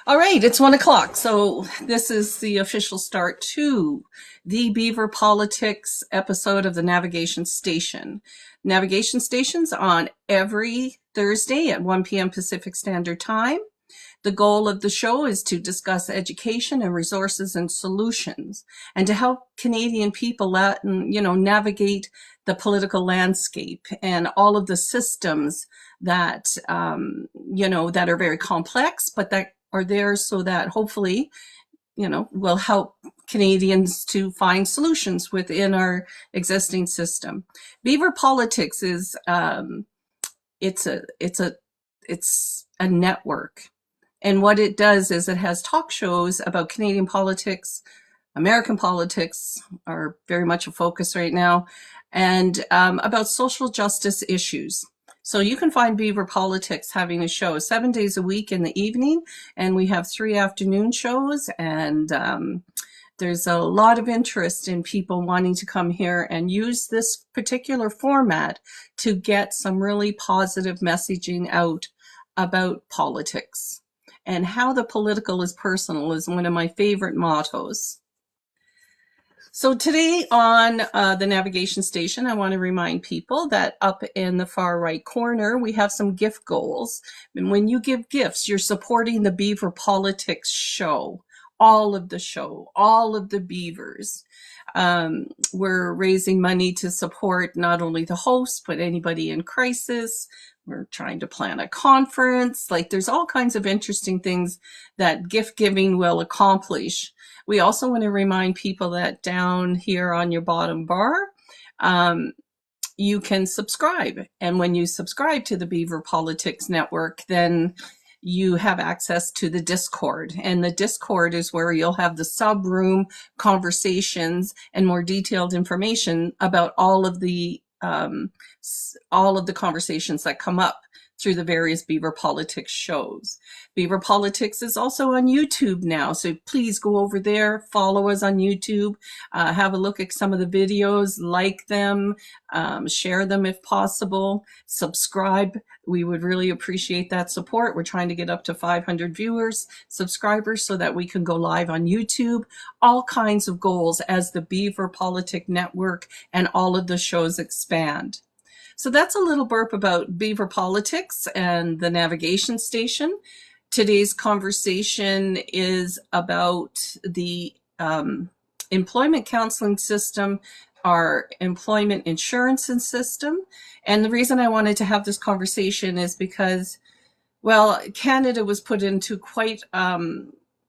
All right, it's 1 o'clock. So this is the official start to the Beaver Politics episode of the Navigation Station. Navigation Station's on every Thursday at 1 p.m. Pacific Standard Time. The goal of the show is to discuss education and resources and solutions, and to help Canadian people navigate the political landscape and all of the systems that that are very complex, but that are there so that hopefully will help Canadians to find solutions within our existing system. Beaver Politics is it's a network. And what it does is it has talk shows about Canadian politics. American politics are very much a focus right now, and about social justice issues. So you can find Beaver Politics having a show 7 days a week in the evening, and we have 3 afternoon shows, and there's a lot of interest in people wanting to come here and use this particular format to get some really positive messaging out about politics. And how the political is personal is one of my favorite mottos. So today on the Navigation Station, I want to remind people that up in the far right corner, we have some gift goals. And when you give gifts, you're supporting the Beaver Politics show, all of the show, all of the Beavers. We're raising money to support not only the host, but anybody in crisis. We're trying to plan a conference. Like, there's all kinds of interesting things that gift giving will accomplish. We also want to remind people that down here on your bottom bar, you can subscribe. And when you subscribe to the Beaver Politics Network, then you have access to the Discord. And the Discord is where you'll have the sub room conversations and more detailed information about all of the conversations that come up through the various Beaver Politics shows. Beaver Politics is also on YouTube now, so please go over there, follow us on YouTube, have a look at some of the videos, like them, share them if possible, subscribe. We would really appreciate that support. We're trying to get up to 500 subscribers, so that we can go live on YouTube. All kinds of goals as the Beaver Politic Network and all of the shows expand. So that's a little burp about Beaver Politics and the Navigation Station. Today's conversation is about the employment counseling system, our employment insurance system. And the reason I wanted to have this conversation is because, well, Canada was put into quite,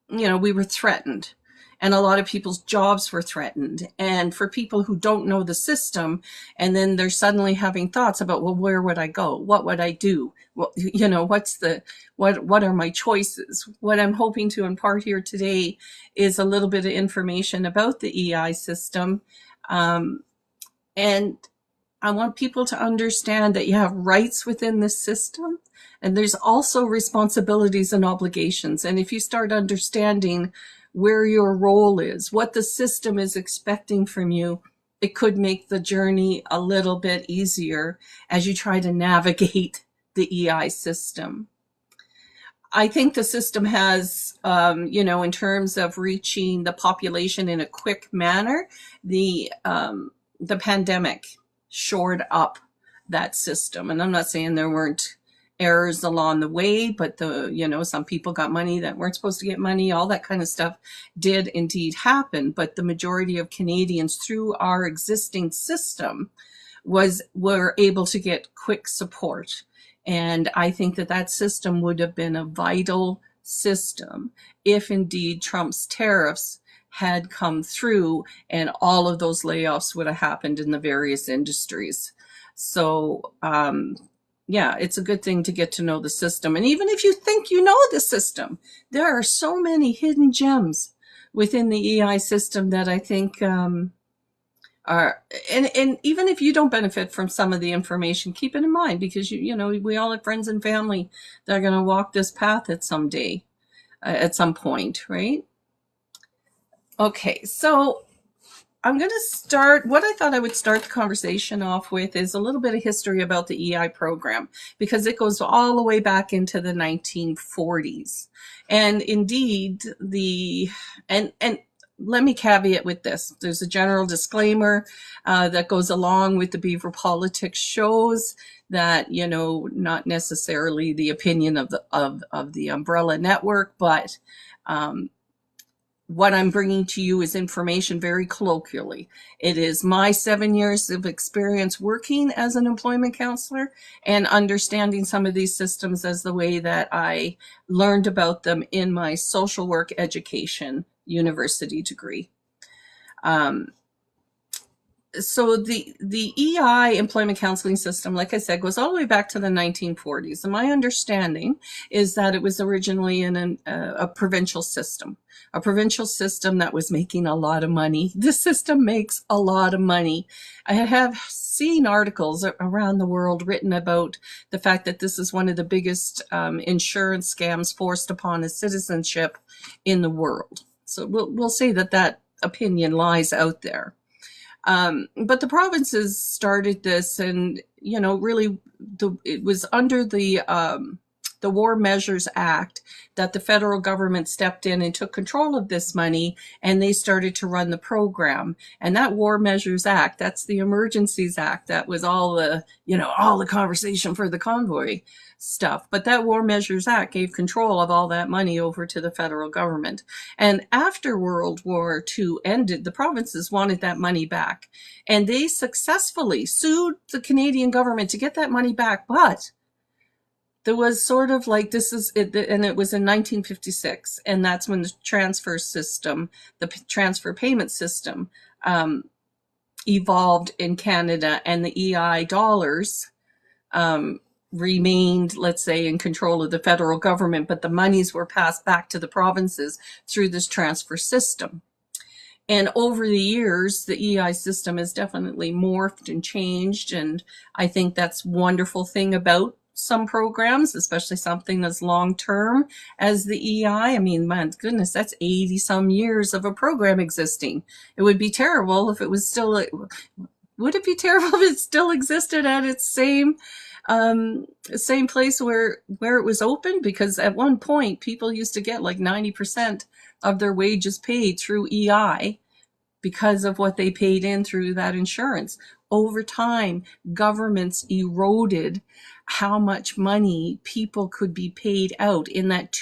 we were threatened. And a lot of people's jobs were threatened. And for people who don't know the system, and then they're suddenly having thoughts about, well, where would I go? What would I do? Well, what are my choices? What I'm hoping to impart here today is a little bit of information about the EI system. And I want people to understand that you have rights within this system, and there's also responsibilities and obligations. And if you start understanding where your role is, what the system is expecting from you, it could make the journey a little bit easier as you try to navigate the EI system. I think the system has, in terms of reaching the population in a quick manner, the pandemic shored up that system. And I'm not saying there weren't errors along the way, but some people got money that weren't supposed to get money. All that kind of stuff did indeed happen. But the majority of Canadians, through our existing system, were able to get quick support. And I think that system would have been a vital system if indeed Trump's tariffs had come through and all of those layoffs would have happened in the various industries. So, yeah, it's a good thing to get to know the system. And even if you think you know the system, there are so many hidden gems within the EI system that I think are, and even if you don't benefit from some of the information, keep it in mind, because we all have friends and family that are going to walk this path at some point, right? Okay, so I'm going to start, what I thought I would start the conversation off with is a little bit of history about the EI program, because it goes all the way back into the 1940s. And indeed, and let me caveat with this. There's a general disclaimer that goes along with the Beaver Politics shows that, not necessarily the opinion of the umbrella network, but what I'm bringing to you is information very colloquially. It is my 7 years of experience working as an employment counselor and understanding some of these systems as the way that I learned about them in my social work education university degree. So the EI employment counseling system, like I said, goes all the way back to the 1940s. And my understanding is that it was originally in a provincial system that was making a lot of money. This system makes a lot of money. I have seen articles around the world written about the fact that this is one of the biggest insurance scams forced upon a citizenship in the world. So we'll say that opinion lies out there. But the provinces started this, and really, it was under the War Measures Act that the federal government stepped in and took control of this money, and they started to run the program. And that War Measures Act, that's the Emergencies Act, that was all the conversation for the convoy stuff. But that War Measures Act gave control of all that money over to the federal government. And after World War II ended, the provinces wanted that money back. And they successfully sued the Canadian government to get that money back. But there was sort of like, this is it, and it was in 1956. And that's when the transfer transfer payment system evolved in Canada, and the EI dollars remained, let's say, in control of the federal government, but the monies were passed back to the provinces through this transfer system. And over the years, the EI system has definitely morphed and changed, and I think that's a wonderful thing about some programs, especially something as long-term as the EI. I mean, my goodness, that's 80 some years of a program existing. It would be terrible if it was still, would it be terrible if it still existed at its same place where it was open? Because at one point, people used to get like 90% of their wages paid through EI because of what they paid in through that insurance. Over time, governments eroded how much money people could be paid out in that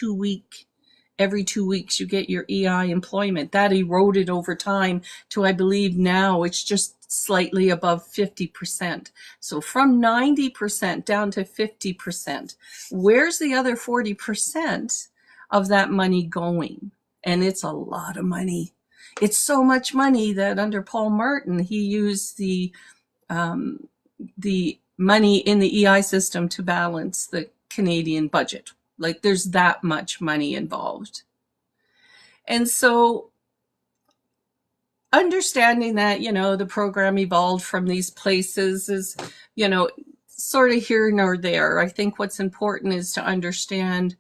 every 2 weeks you get your EI employment. That eroded over time to, I believe now it's just slightly above 50%. So from 90% down to 50%. Where's the other 40% of that money going? And it's a lot of money. It's so much money that under Paul Martin, he used the money in the EI system to balance the Canadian budget. Like, there's that much money involved. And so understanding that, the program evolved from these places is, sort of here nor there. I think what's important is to understand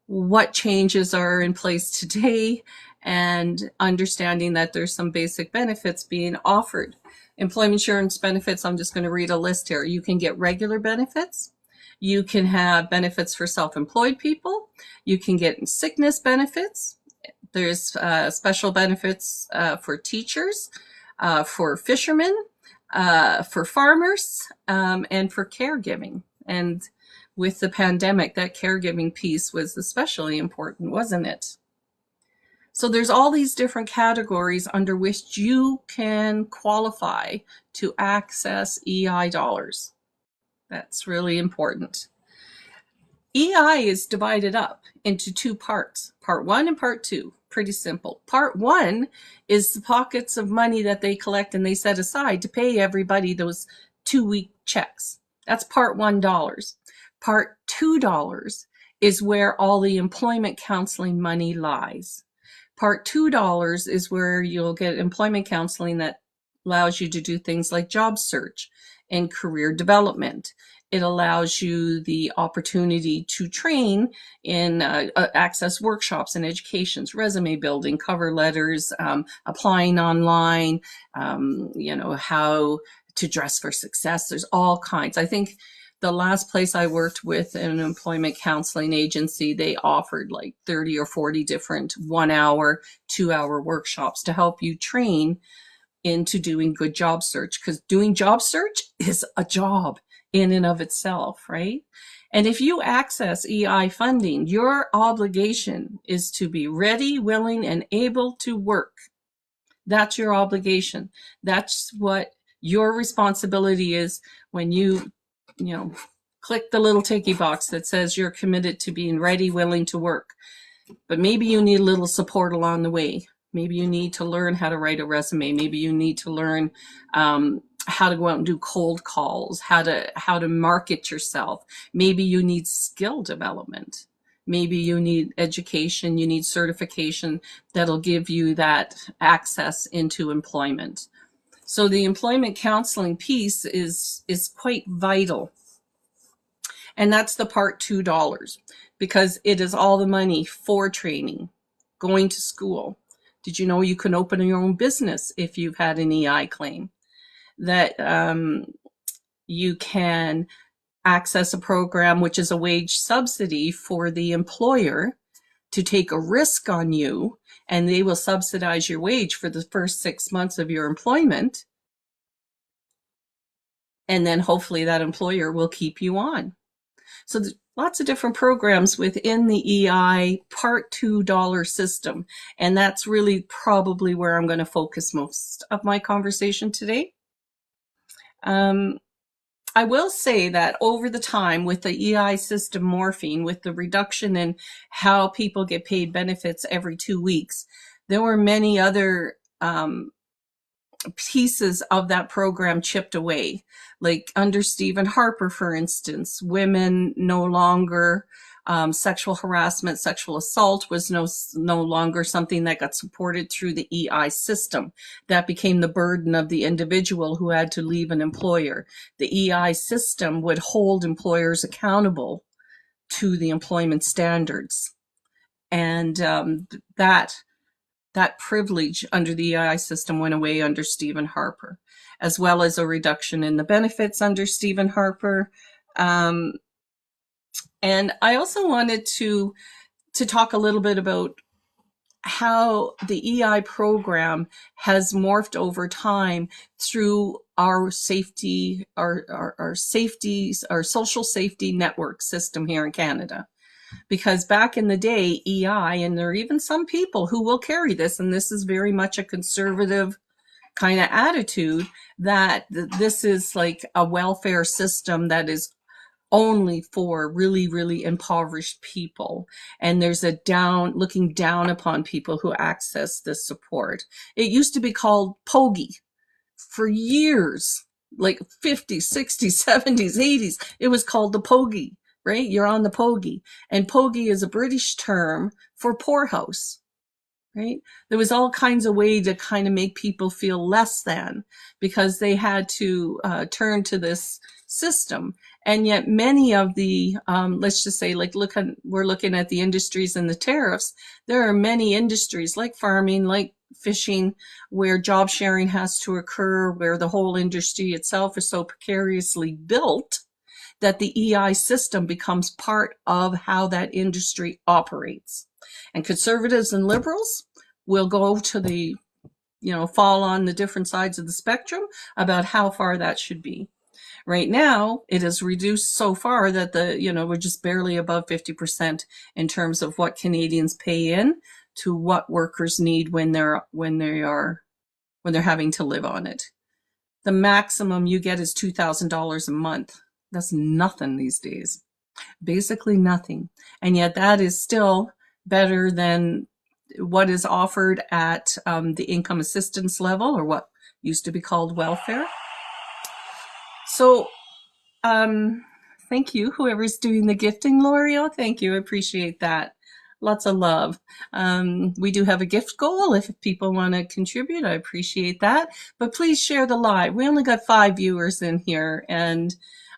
what changes are in place today, and understanding that there's some basic benefits being offered. Employment insurance benefits, I'm just going to read a list here. You can get regular benefits. You can have benefits for self-employed people. You can get sickness benefits. There's special benefits for teachers, for fishermen, for farmers, and for caregiving. And with the pandemic, that caregiving piece was especially important, wasn't it? So there's all these different categories under which you can qualify to access EI dollars. That's really important. EI is divided up into two parts, part 1 and part 2. Pretty simple. Part 1 is the pockets of money that they collect and they set aside to pay everybody those 2-week checks. That's part $1. Part $2 is where all the employment counseling money lies. Part $2 is where you'll get employment counseling that allows you to do things like job search and career development It allows you the opportunity to train in access workshops and educations, resume building, cover letters, applying online, how to dress for success. There's all kinds. I think the last place I worked with an employment counseling agency, they offered like 30 or 40 different 1 hour, 2 hour workshops to help you train into doing good job search, because doing job search is a job in and of itself, right? And if you access EI funding, your obligation is to be ready, willing, and able to work. That's your obligation. That's what your responsibility is when you click the little ticky box that says you're committed to being ready, willing to work. But maybe you need a little support along the way. Maybe you need to learn how to write a resume. Maybe you need to learn how to go out and do cold calls, how to market yourself. Maybe you need skill development. Maybe you need education, you need certification that'll give you that access into employment. So the employment counseling piece is quite vital. And that's the part $2, because it is all the money for training, going to school. Did you know you can open your own business if you've had an EI claim? That you can access a program which is a wage subsidy for the employer to take a risk on you, and they will subsidize your wage for the first 6 months of your employment. And then hopefully that employer will keep you on. So there's lots of different programs within the EI Part $2 system. And that's really probably where I'm going to focus most of my conversation today. I will say that over the time with the EI system morphing, with the reduction in how people get paid benefits every 2 weeks, there were many other pieces of that program chipped away. Like under Stephen Harper, for instance, women no longer, sexual harassment, sexual assault was no longer something that got supported through the EI system. That became the burden of the individual who had to leave an employer. The EI system would hold employers accountable to the employment standards. And that privilege under the EI system went away under Stephen Harper, as well as a reduction in the benefits under Stephen Harper. And I also wanted to talk a little bit about how the EI program has morphed over time through our safety, our social safety network system here in Canada. Because back in the day, EI, and there are even some people who will carry this, and this is very much a conservative kind of attitude, that this is like a welfare system that is only for really, really impoverished people. And there's looking down upon people who access this support. It used to be called POGI for years, like 50s, 60s, 70s, 80s. It was called the POGI. Right? You're on the POGI. And POGI is a British term for poorhouse, right? There was all kinds of ways to kind of make people feel less than, because they had to turn to this system. And yet many of the, let's just say, like, we're looking at the industries and the tariffs. There are many industries like farming, like fishing, where job sharing has to occur, where the whole industry itself is so precariously built that the EI system becomes part of how that industry operates. And conservatives and liberals will go to the, fall on the different sides of the spectrum about how far that should be. Right now, it is reduced so far that we're just barely above 50% in terms of what Canadians pay in to what workers need when they're having to live on it. The maximum you get is $2,000 a month. That's nothing these days, basically nothing. And yet that is still better than what is offered at the income assistance level, or what used to be called welfare. So thank you, whoever's doing the gifting, L'Oreal. Thank you, I appreciate that. Lots of love. We do have a gift goal if people want to contribute. I appreciate that. But please share the live. We only got 5 viewers in here, and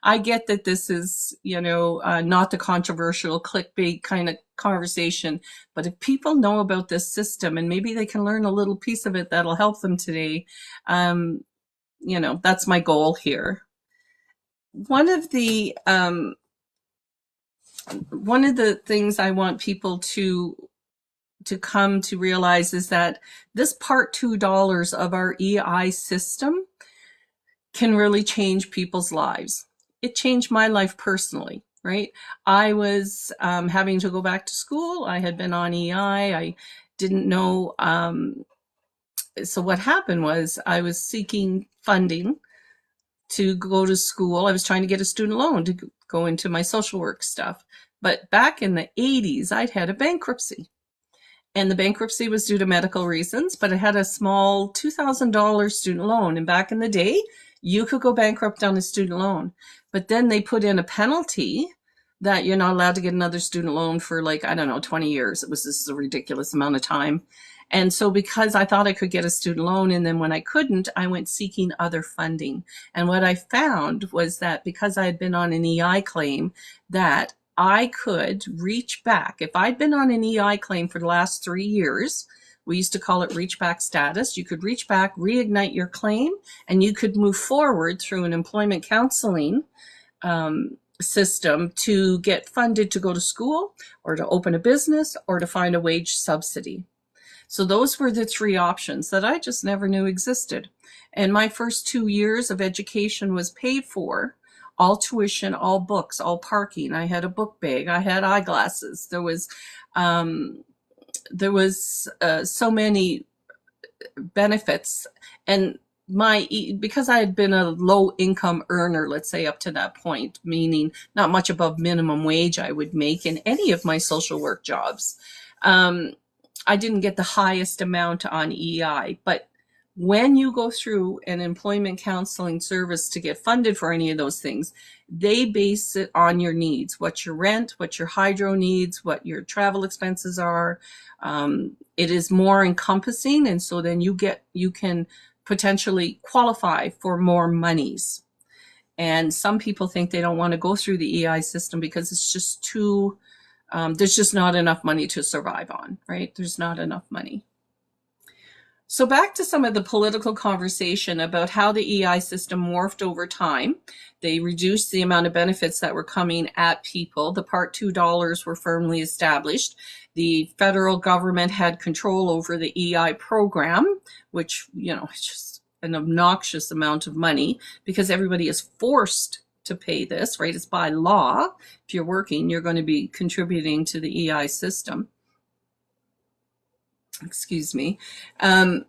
I get that this is, not the controversial clickbait kind of conversation, but if people know about this system and maybe they can learn a little piece of it that'll help them today, that's my goal here. One of the things I want people to come to realize is that this part $2 of our EI system can really change people's lives. It changed my life personally, right? I was having to go back to school. I had been on EI. I didn't know. So what happened was I was seeking funding to go to school. I was trying to get a student loan to go into my social work stuff. But back in the 80s, I'd had a bankruptcy. And the bankruptcy was due to medical reasons, but it had a small $2,000 student loan. And back in the day, you could go bankrupt on a student loan. But then they put in a penalty that you're not allowed to get another student loan for 20 years. It was just a ridiculous amount of time. And so because I thought I could get a student loan, and then when I couldn't, I went seeking other funding. And what I found was that because I had been on an EI claim, that I could reach back. If I'd been on an EI claim for the last 3 years, we used to call it reach back status. You could reach back, reignite your claim, and you could move forward through an employment counseling system to get funded to go to school or to open a business or to find a wage subsidy. So those were the 3 options that I just never knew existed. And my first 2 years of education was paid for. All tuition, all books, all parking. I had a book bag. I had eyeglasses. There was so many benefits. And because I had been a low income earner, let's say up to that point, meaning not much above minimum wage I would make in any of my social work jobs. I didn't get the highest amount on EI, but when you go through an employment counseling service to get funded for any of those things, they base it on your needs, what your rent, what your hydro needs, what your travel expenses are. It is more encompassing, and so then you can potentially qualify for more monies. And some people think they don't want to go through the EI system because it's just too, there's just not enough money to survive on, right? There's not enough money. So back to some of the political conversation about how the EI system morphed over time. They reduced the amount of benefits that were coming at people. The Part $2 were firmly established. The federal government had control over the EI program, which, it's just an obnoxious amount of money because everybody is forced to pay this, right? It's by law. If you're working, you're going to be contributing to the EI system. Excuse me. As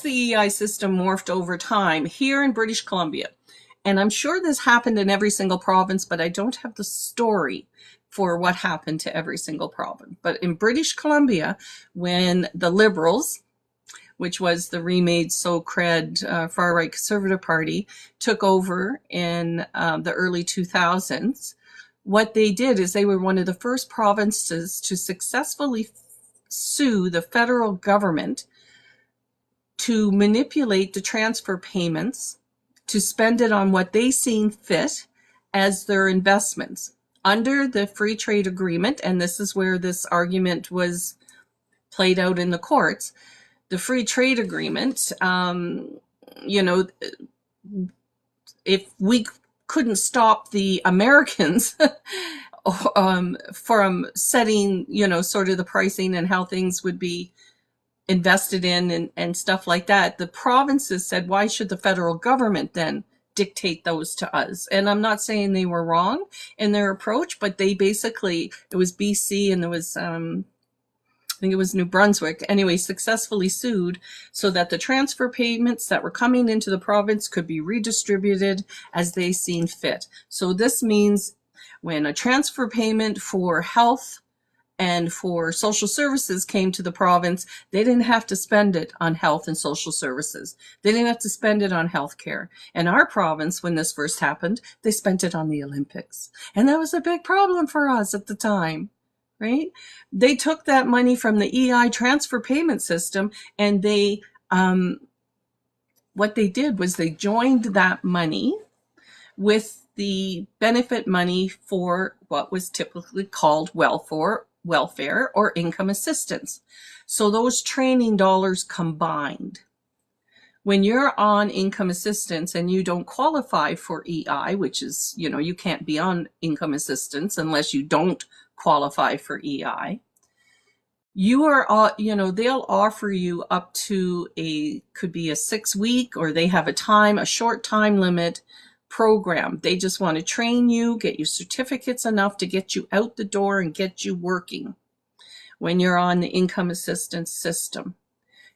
the EI system morphed over time here in British Columbia, and I'm sure this happened in every single province, but I don't have the story for what happened to every single province. But in British Columbia, when the Liberals, which was the remade so-cred far-right Conservative Party, took over in the early 2000s, what they did is they were one of the first provinces to successfully sue the federal government to manipulate the transfer payments to spend it on what they seen fit as their investments under the free trade agreement. And this is where this argument was played out in the courts. The free trade agreement, if we couldn't stop the Americans from setting, sort of the pricing and how things would be invested in and stuff like that, the provinces said, why should the federal government then dictate those to us? And I'm not saying they were wrong in their approach, but they basically, it was BC and there was, I think it was New Brunswick, anyway, successfully sued so that the transfer payments that were coming into the province could be redistributed as they seen fit. So this means when a transfer payment for health and for social services came to the province, they didn't have to spend it on health and social services. They didn't have to spend it on healthcare. In our province, when this first happened, they spent it on the Olympics. And that was a big problem for us at the time. Right? They took that money from the EI transfer payment system and they what they did was they joined that money with the benefit money for what was typically called welfare or income assistance. So those training dollars combined. When you're on income assistance and you don't qualify for EI, which is, you can't be on income assistance unless you don't qualify for EI, you are, they'll offer you up to could be a 6-week, or they have a short time limit program. They just want to train you, get you certificates enough to get you out the door and get you working when you're on the income assistance system.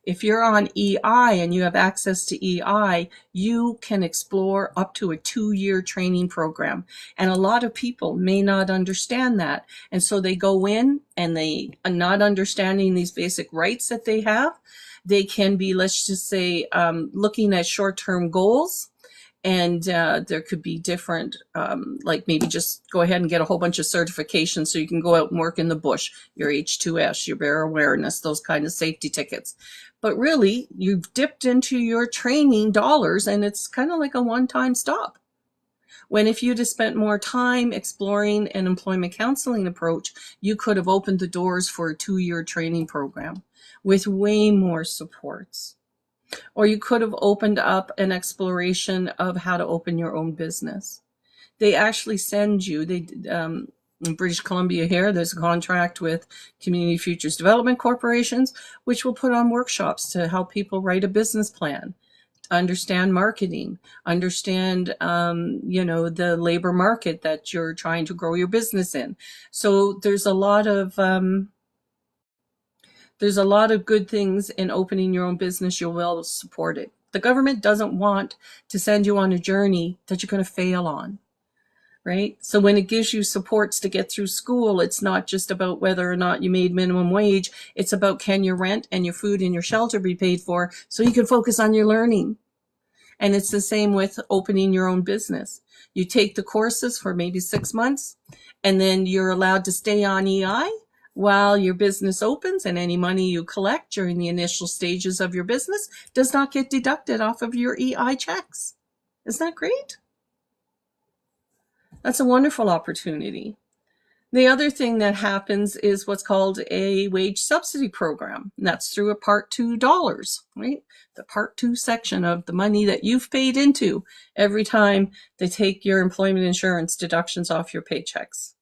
If you're on EI and you have access to EI, you can explore up to a 2-year training program. And a lot of people may not understand that. And so they go in and they are not understanding these basic rights that they have. They can be, let's just say, looking at short-term goals. And there could be different, like maybe just go ahead and get a whole bunch of certifications so you can go out and work in the bush, your H2S, your bear awareness, those kind of safety tickets. But really, you've dipped into your training dollars and it's kind of like a one-time stop. When if you'd have spent more time exploring an employment counseling approach, you could have opened the doors for a 2-year training program with way more supports. Or you could have opened up an exploration of how to open your own business. They actually send you, in British Columbia here, there's a contract with Community Futures Development Corporations, which will put on workshops to help people write a business plan, understand marketing, understand, the labor market that you're trying to grow your business in. So there's a lot of good things in opening your own business. You'll well support it. The government doesn't want to send you on a journey that you're going to fail on, right? So when it gives you supports to get through school, it's not just about whether or not you made minimum wage. It's about, can your rent and your food and your shelter be paid for so you can focus on your learning? And it's the same with opening your own business. You take the courses for maybe 6 months, and then you're allowed to stay on EI while your business opens, and any money you collect during the initial stages of your business does not get deducted off of your EI checks. Isn't that great? That's a wonderful opportunity. The other thing that happens is what's called a wage subsidy program. And that's through a Part 2 dollars, right? The Part 2 section of the money that you've paid into every time they take your employment insurance deductions off your paychecks.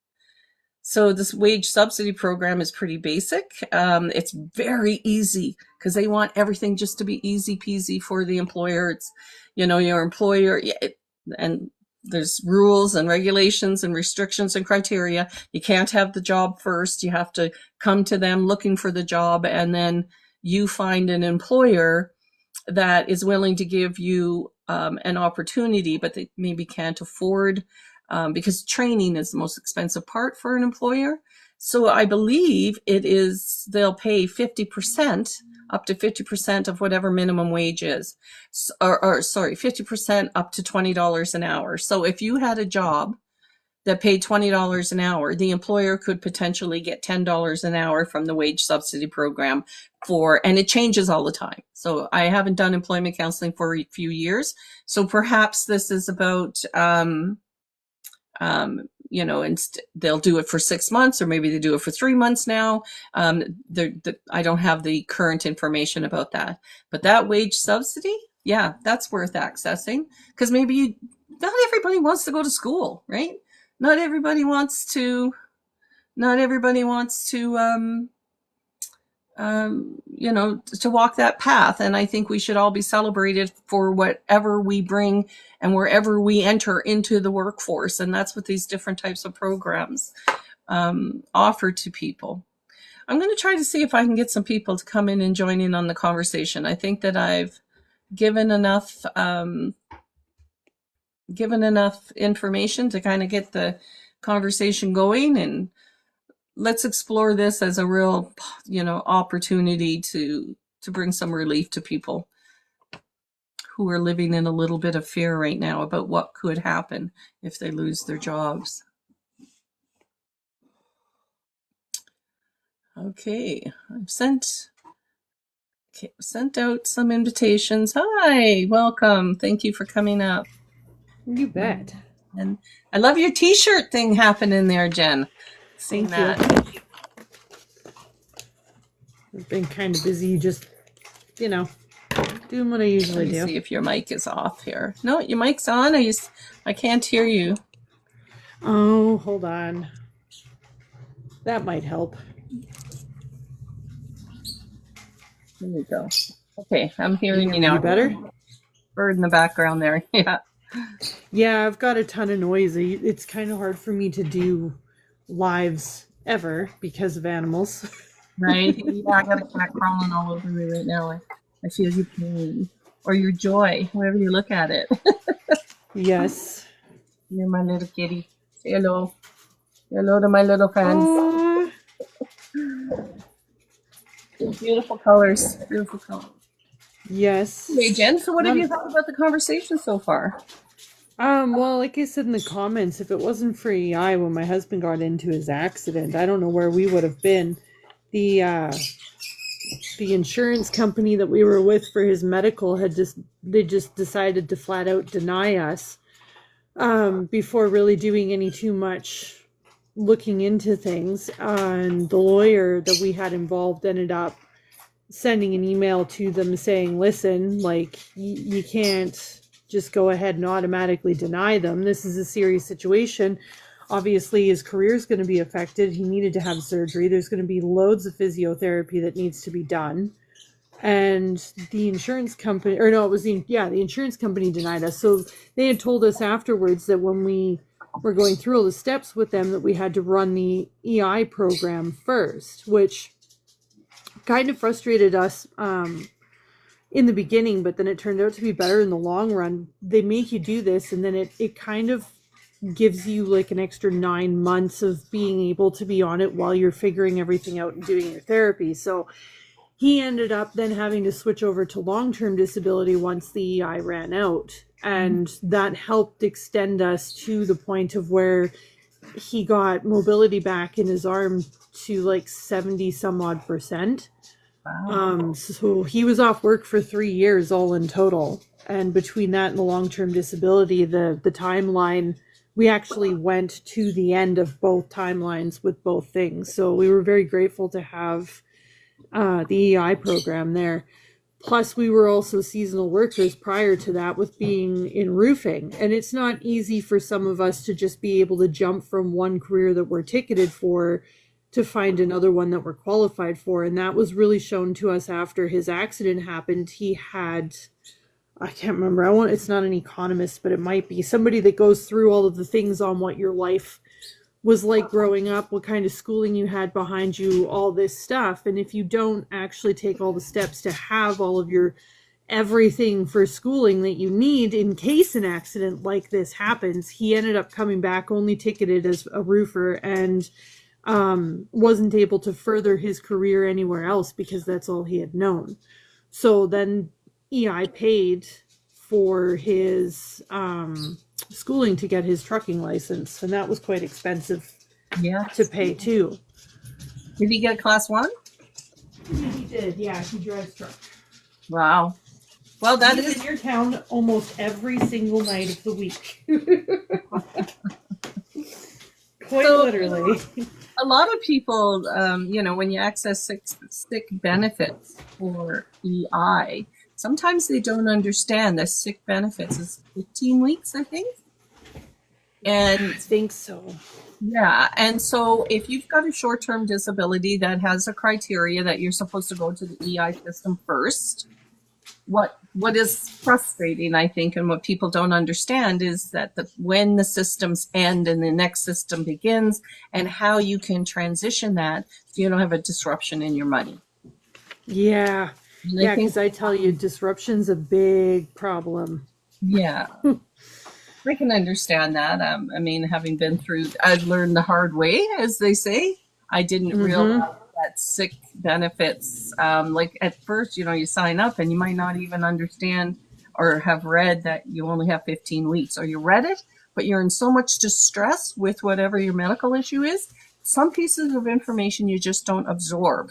So this wage subsidy program is pretty basic. It's very easy because they want everything just to be easy peasy for the employer. It's, your employer, and there's rules and regulations and restrictions and criteria. You can't have the job first. You have to come to them looking for the job, and then you find an employer that is willing to give you an opportunity, but they maybe can't afford, because training is the most expensive part for an employer. So I believe they'll pay 50%, up to 50% of whatever minimum wage is, or 50% up to $20 an hour. So if you had a job that paid $20 an hour, the employer could potentially get $10 an hour from the wage subsidy program and it changes all the time. So I haven't done employment counseling for a few years. So perhaps this is about, and they'll do it for 6 months, or maybe they do it for 3 months now. I don't have the current information about that, but that wage subsidy, yeah, that's worth accessing, because maybe not everybody wants to go to school, right? Not everybody wants to to walk that path. And I think we should all be celebrated for whatever we bring and wherever we enter into the workforce. And that's what these different types of programs offer to people. I'm going to try to see if I can get some people to come in and join in on the conversation. I think that I've given enough information to kind of get the conversation going, and let's explore this as a real, opportunity to bring some relief to people who are living in a little bit of fear right now about what could happen if they lose their jobs. Okay, I've sent Okay, sent out some invitations. Hi, welcome. Thank you for coming up. You bet. And I love your t-shirt thing happening there, Jen. Seeing Thank that. you. I've been kind of busy just, doing what I Let usually me do. see if your mic is off here. No, your mic's on. I can't hear you. Oh, hold on. That might help. There we go. Okay, I'm hearing you now. You better? Bird in the background there. Yeah. Yeah, I've got a ton of noise. It's kind of hard for me to do lives ever because of animals. Right? Yeah, I got a cat crawling all over me right now. I feel your pain or your joy, however you look at it. Yes. You're my little kitty. Say hello. Say hello to my little fans. Beautiful colors. Beautiful colors. Yes. Hey, Jen, so what have you thought about the conversation so far? Well, like I said in the comments, if it wasn't for EI when my husband got into his accident, I don't know where we would have been. The insurance company that we were with for his medical they just decided to flat out deny us before really doing any too much looking into things. And the lawyer that we had involved ended up sending an email to them saying, listen, like, you can't just go ahead and automatically deny them. This is a serious situation. Obviously, his career is going to be affected. He needed to have surgery. There's going to be loads of physiotherapy that needs to be done. And the insurance company, or no, it was the insurance company denied us. So they had told us afterwards that when we were going through all the steps with them, that we had to run the EI program first, which kind of frustrated us in the beginning, but then it turned out to be better in the long run. They make you do this, and then it kind of gives you like an extra 9 months of being able to be on it while you're figuring everything out and doing your therapy. So he ended up then having to switch over to long-term disability once the EI ran out, and that helped extend us to the point of where he got mobility back in his arm to like 70 some odd percent. Wow. So he was off work for 3 years all in total. And between that and the long-term disability, the timeline, we actually went to the end of both timelines with both things. So we were very grateful to have the EI program there. Plus, we were also seasonal workers prior to that with being in roofing. And it's not easy for some of us to just be able to jump from one career that we're ticketed for to find another one that we're qualified for. And that was really shown to us after his accident happened. He had, I can't remember, it's not an economist, but it might be somebody that goes through all of the things on what your life was like growing up, what kind of schooling you had behind you, all this stuff. And if you don't actually take all the steps to have all of your everything for schooling that you need in case an accident like this happens, he ended up coming back only ticketed as a roofer and wasn't able to further his career anywhere else because that's all he had known. So then EI paid for his schooling to get his trucking license, and that was quite expensive to pay too. Did he get a class 1? He did, yeah. He drives truck. Wow. Well, that is in your town almost every single night of the week. Quite literally. A lot of people, when you access sick benefits for EI, sometimes they don't understand that sick benefits is 15 weeks, I think. And I think so. Yeah. And so if you've got a short-term disability that has a criteria that you're supposed to go to the EI system first, what is frustrating, I think, and what people don't understand is that when the systems end and the next system begins, and how you can transition that so you don't have a disruption in your money. Yeah. Yeah, because I tell you, disruption's a big problem. Yeah. I can understand that. Having been through, I've learned the hard way, as they say. I didn't realize that sick benefits, like at first, you sign up and you might not even understand or have read that you only have 15 weeks, or you read it, but you're in so much distress with whatever your medical issue is. Some pieces of information you just don't absorb.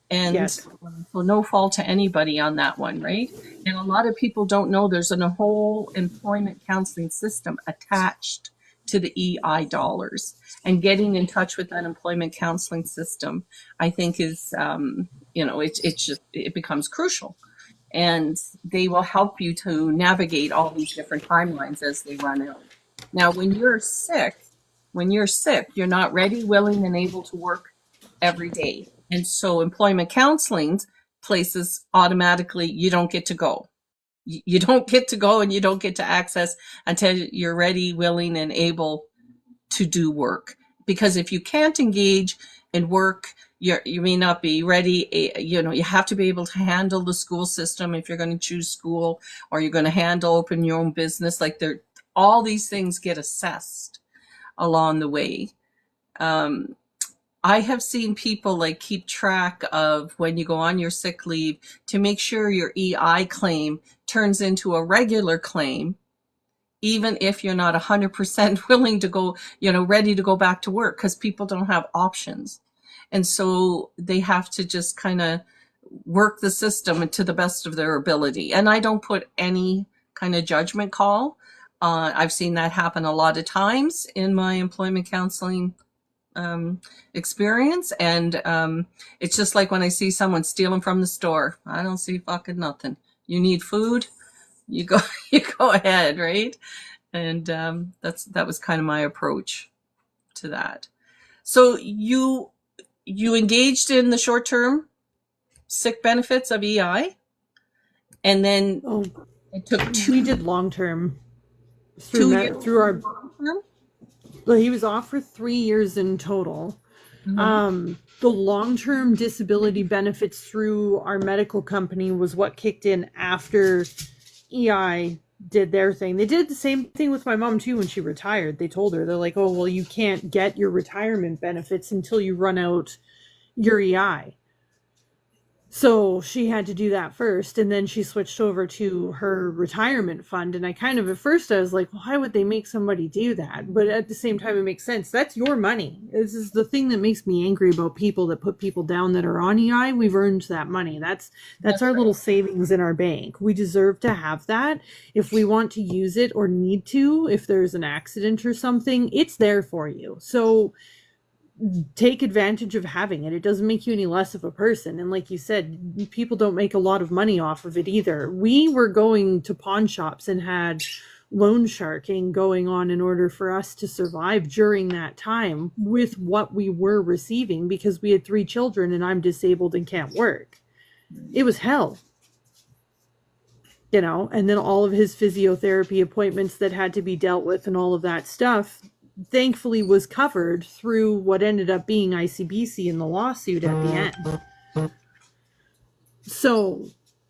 And Yes. so no fault to anybody on that one, right? And a lot of people don't know there's a whole employment counseling system attached to the EI dollars. And getting in touch with that employment counseling system, I think is, it becomes crucial. And they will help you to navigate all these different timelines as they run out. Now, when you're sick, you're not ready, willing, and able to work every day. And so employment counseling places automatically, you don't get to go. You don't get to go and you don't get to access until you're ready, willing, and able to do work. Because if you can't engage in work, you may not be ready. You have to be able to handle the school system if you're going to choose school, or you're going to open your own business. Like all these things get assessed along the way. I have seen people like keep track of when you go on your sick leave to make sure your EI claim turns into a regular claim, even if you're not 100% willing to go, ready to go back to work, because people don't have options. And so they have to just kind of work the system to the best of their ability. And I don't put any kind of judgment call. I've seen that happen a lot of times in my employment counseling experience. And it's just like when I see someone stealing from the store, I don't see fucking nothing. You need food, you go ahead, right? And that was kind of my approach to that. So you engaged in the short-term sick benefits of EI, and then it took we did long-term two years through our. long-term? Well, he was off for 3 years in total. Mm-hmm. The long-term disability benefits through our medical company was what kicked in after EI did their thing. They did the same thing with my mom too when she retired. They told her, they're like, oh, well, you can't get your retirement benefits until you run out your EI. So she had to do that first, and then she switched over to her retirement fund. And I kind of, at first I was like, why would they make somebody do that? But at the same time, it makes sense. That's your money. This is the thing that makes me angry about people that put people down that are on EI. We've earned that money. That's our little savings in our bank. We deserve to have that. If we want to use it or need to, if there's an accident or something, it's there for you. So take advantage of having it. It doesn't make you any less of a person. And like you said, people don't make a lot of money off of it either. We were going to pawn shops and had loan sharking going on in order for us to survive during that time with what we were receiving, because we had 3 children and I'm disabled and can't work. It was hell. And then all of his physiotherapy appointments that had to be dealt with and all of that stuff thankfully was covered through what ended up being ICBC in the lawsuit at the end. So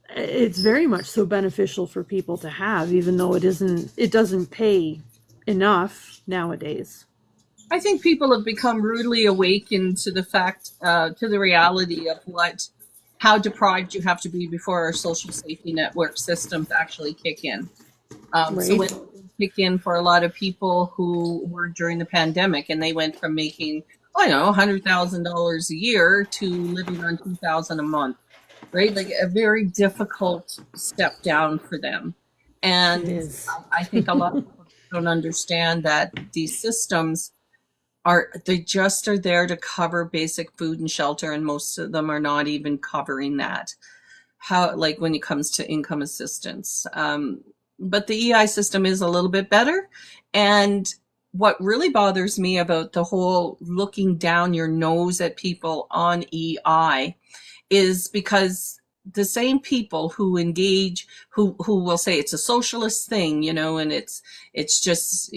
it's very much so beneficial for people to have, even though it doesn't pay enough nowadays. I think people have become rudely awakened to the fact, to the reality of how deprived you have to be before our social safety network systems actually kick in. Right. So when kick in for a lot of people who were during the pandemic, and they went from making, $100,000 a year to living on $2,000 a month, right? Like a very difficult step down for them. And I think a lot of people don't understand that these systems they just are there to cover basic food and shelter, and most of them are not even covering that. Like when it comes to income assistance. But the EI system is a little bit better. And what really bothers me about the whole looking down your nose at people on EI is because the same people who engage, who will say it's a socialist thing, and it's just,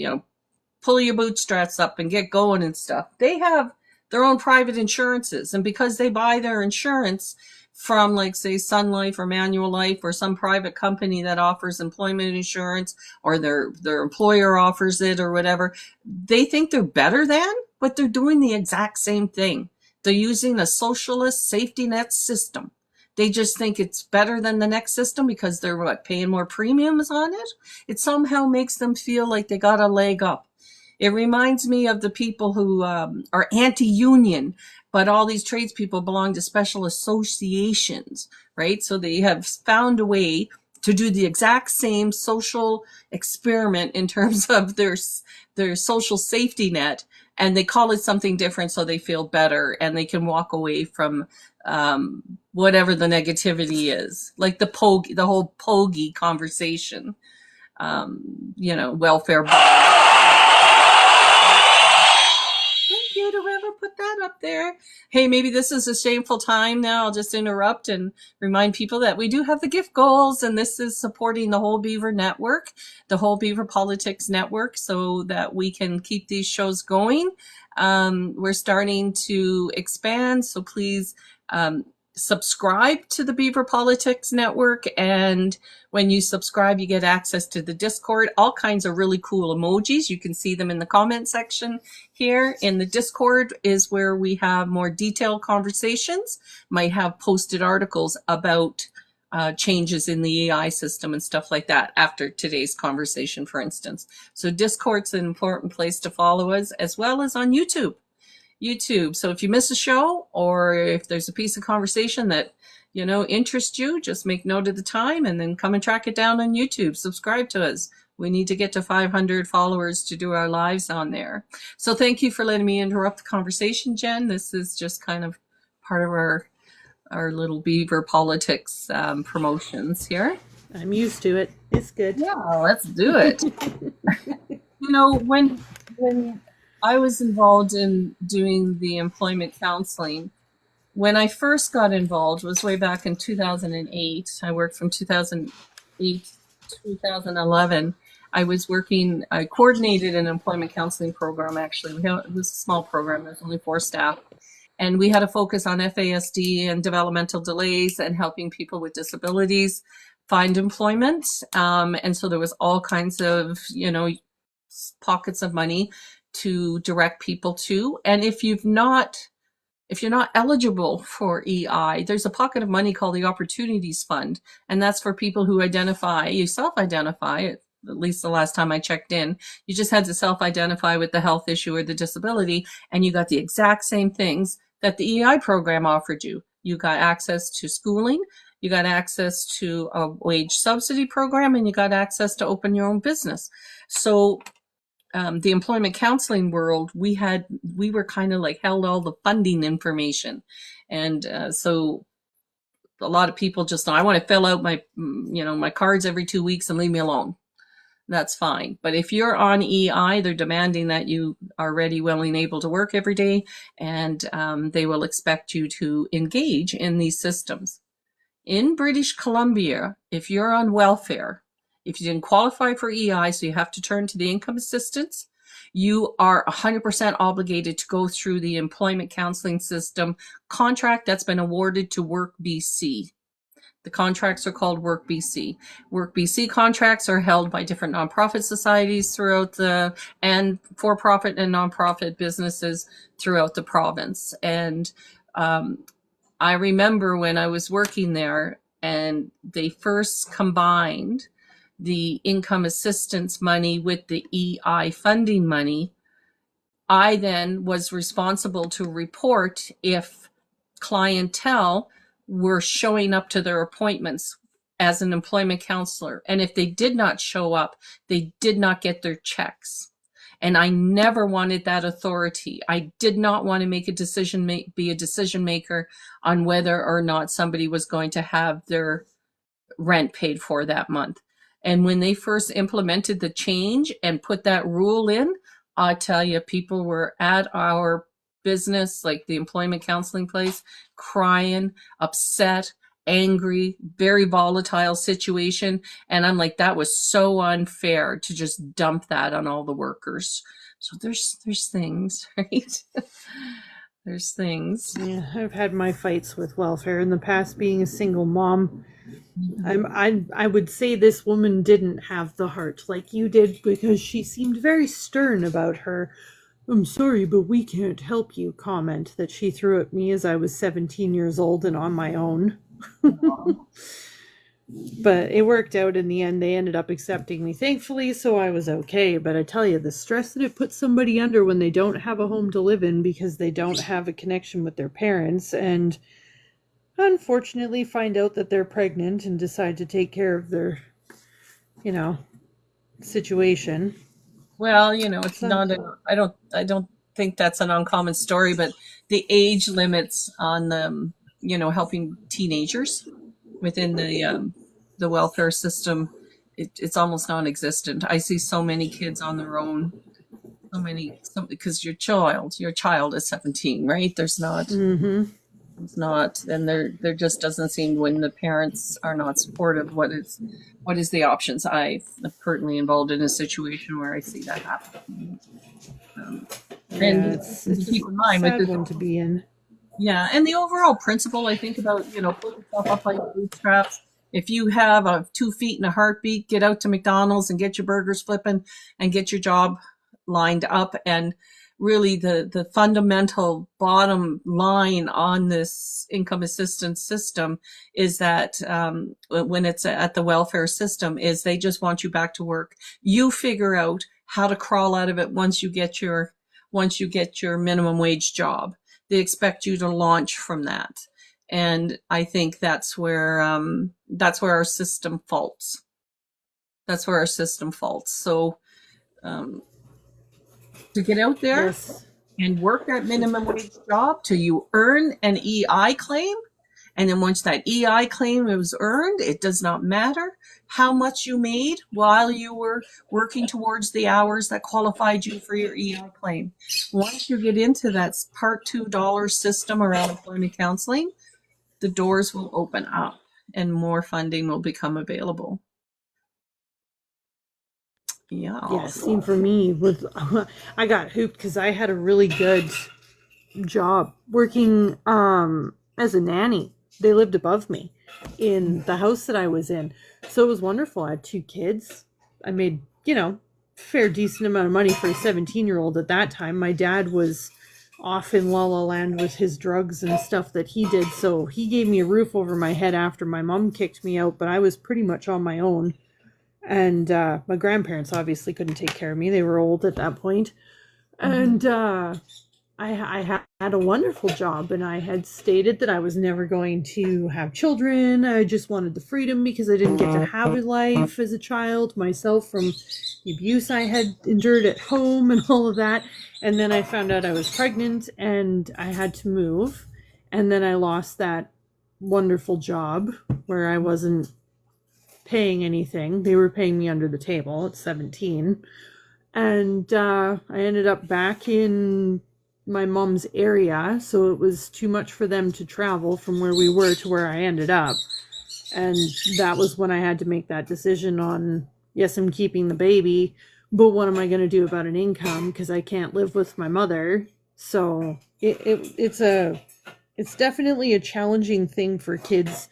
pull your bootstraps up and get going and stuff. They have their own private insurances. And because they buy their insurance from, like, say, Sun Life or Manulife or some private company that offers employment insurance, or their employer offers it or whatever, they think they're better than, but they're doing the exact same thing. They're using a socialist safety net system. They just think it's better than the next system because they're paying more premiums on it. It somehow makes them feel like they got a leg up. It reminds me of the people who are anti-union but all these tradespeople belong to special associations, right? So they have found a way to do the exact same social experiment in terms of their social safety net, and they call it something different so they feel better and they can walk away from whatever the negativity is, like the whole pogey conversation, welfare. Thank you to whoever put that up there. Hey, maybe this is a shameful time now. I'll just interrupt and remind people that we do have the gift goals, and this is supporting the whole Beaver network, the whole Beaver Politics network, so that we can keep these shows going. We're starting to expand, so please subscribe to the Beaver Politics Network, and when you subscribe you get access to the Discord, all kinds of really cool emojis. You can see them in the comment section here. In the Discord is where we have more detailed conversations, might have posted articles about changes in the AI system and stuff like that after today's conversation, for instance. So Discord's an important place to follow us, as well as on YouTube. So if you miss a show, or if there's a piece of conversation that interests you, just make note of the time and then come and track it down on YouTube. Subscribe to us. We need to get to 500 followers to do our lives on there. So thank you for letting me interrupt the conversation, Jen. This is just kind of part of our little Beaver Politics promotions here. I'm used to it. It's good. Yeah, let's do it. When I was involved in doing the employment counseling, when I first got involved was way back in 2008. I worked from 2008 to 2011. I coordinated an employment counseling program, actually. It was a small program. There was only 4 staff. And we had a focus on FASD and developmental delays and helping people with disabilities find employment. And so there was all kinds of, pockets of money to direct people to. And if you're not eligible for EI, there's a pocket of money called the Opportunities Fund. And that's for people who self-identify, at least the last time I checked in. You just had to self-identify with the health issue or the disability, and you got the exact same things that the EI program offered you. You got access to schooling, you got access to a wage subsidy program, and you got access to open your own business. So the employment counseling world, we were kind of like held all the funding information. And so a lot of people just know, I want to fill out my cards every 2 weeks and leave me alone. That's fine. But if you're on EI, they're demanding that you are ready, willing, able to work every day, and they will expect you to engage in these systems. In British Columbia, if you're on welfare, if you didn't qualify for EI, so you have to turn to the income assistance, you are 100% obligated to go through the employment counseling system contract that's been awarded to Work BC. The contracts are called Work BC. Work BC contracts are held by different nonprofit societies and for-profit and nonprofit businesses throughout the province. And I remember when I was working there and they first combined the income assistance money with the EI funding money, I then was responsible to report if clientele were showing up to their appointments as an employment counselor. And if they did not show up, they did not get their checks. And I never wanted that authority. I did not want to be a decision maker on whether or not somebody was going to have their rent paid for that month. And when they first implemented the change and put that rule in, I tell you, people were at our business, like the employment counseling place, crying, upset, angry, very volatile situation. And I'm like, that was so unfair to just dump that on all the workers. So there's things, right? There's things. Yeah, I've had my fights with welfare in the past, being a single mom. I would say this woman didn't have the heart like you did, because she seemed very stern about her "I'm sorry, but we can't help you" comment that she threw at me as I was 17 years old and on my own. But it worked out in the end. They ended up accepting me, thankfully, so I was okay. But I tell you, the stress that it puts somebody under when they don't have a home to live in because they don't have a connection with their parents, and unfortunately find out that they're pregnant and decide to take care of their, you know, situation. Well, it's So, not I don't think that's an uncommon story, but the age limits on helping teenagers within the welfare system, it's almost non-existent. I see so many kids on their own, because your child is 17, right? mm-hmm. It's not, and there just doesn't seem, when the parents are not supportive, what is the options. I'm currently involved in a situation where I see that happen. Um, Yeah, and it's to a keep in mind with sad this, one to be in. yeah, and the overall principle, I think about, pull yourself up by your bootstraps. If you have 2 feet and a heartbeat, get out to McDonald's and get your burgers flipping and get your job lined up. And really, the fundamental bottom line on this income assistance system is that, when it's at the welfare system, is they just want you back to work. You figure out how to crawl out of it once you get your minimum wage job. They expect you to launch from that. And I think that's where our system faults. That's where our system faults. So, um, to get out there Yes. and work that minimum wage job till you earn an EI claim. And then once that EI claim is earned, it does not matter how much you made while you were working towards the hours that qualified you for your EI claim. Once you get into that Part $2 system around employment counseling, the doors will open up and more funding will become available. Yeah, Yes. same for me. With I got hooped because I had a really good job working as a nanny. They lived above me in the house that I was in. So it was wonderful. I had 2 kids. I made, fair decent amount of money for a 17-year-old at that time. My dad was off in La La Land with his drugs and stuff that he did. So he gave me a roof over my head after my mom kicked me out, but I was pretty much on my own. And my grandparents obviously couldn't take care of me. They were old at that point. And I had a wonderful job, and I had stated that I was never going to have children. I just wanted the freedom because I didn't get to have a life as a child myself from the abuse I had endured at home and all of that. And then I found out I was pregnant and I had to move. And then I lost that wonderful job where I wasn't paying anything. They were paying me under the table at 17. And I ended up back in my mom's area, so it was too much for them to travel from where we were to where I ended up. And that was when I had to make that decision on, yes, I'm keeping the baby, but what am I going to do about an income because I can't live with my mother. So it's definitely a challenging thing for kids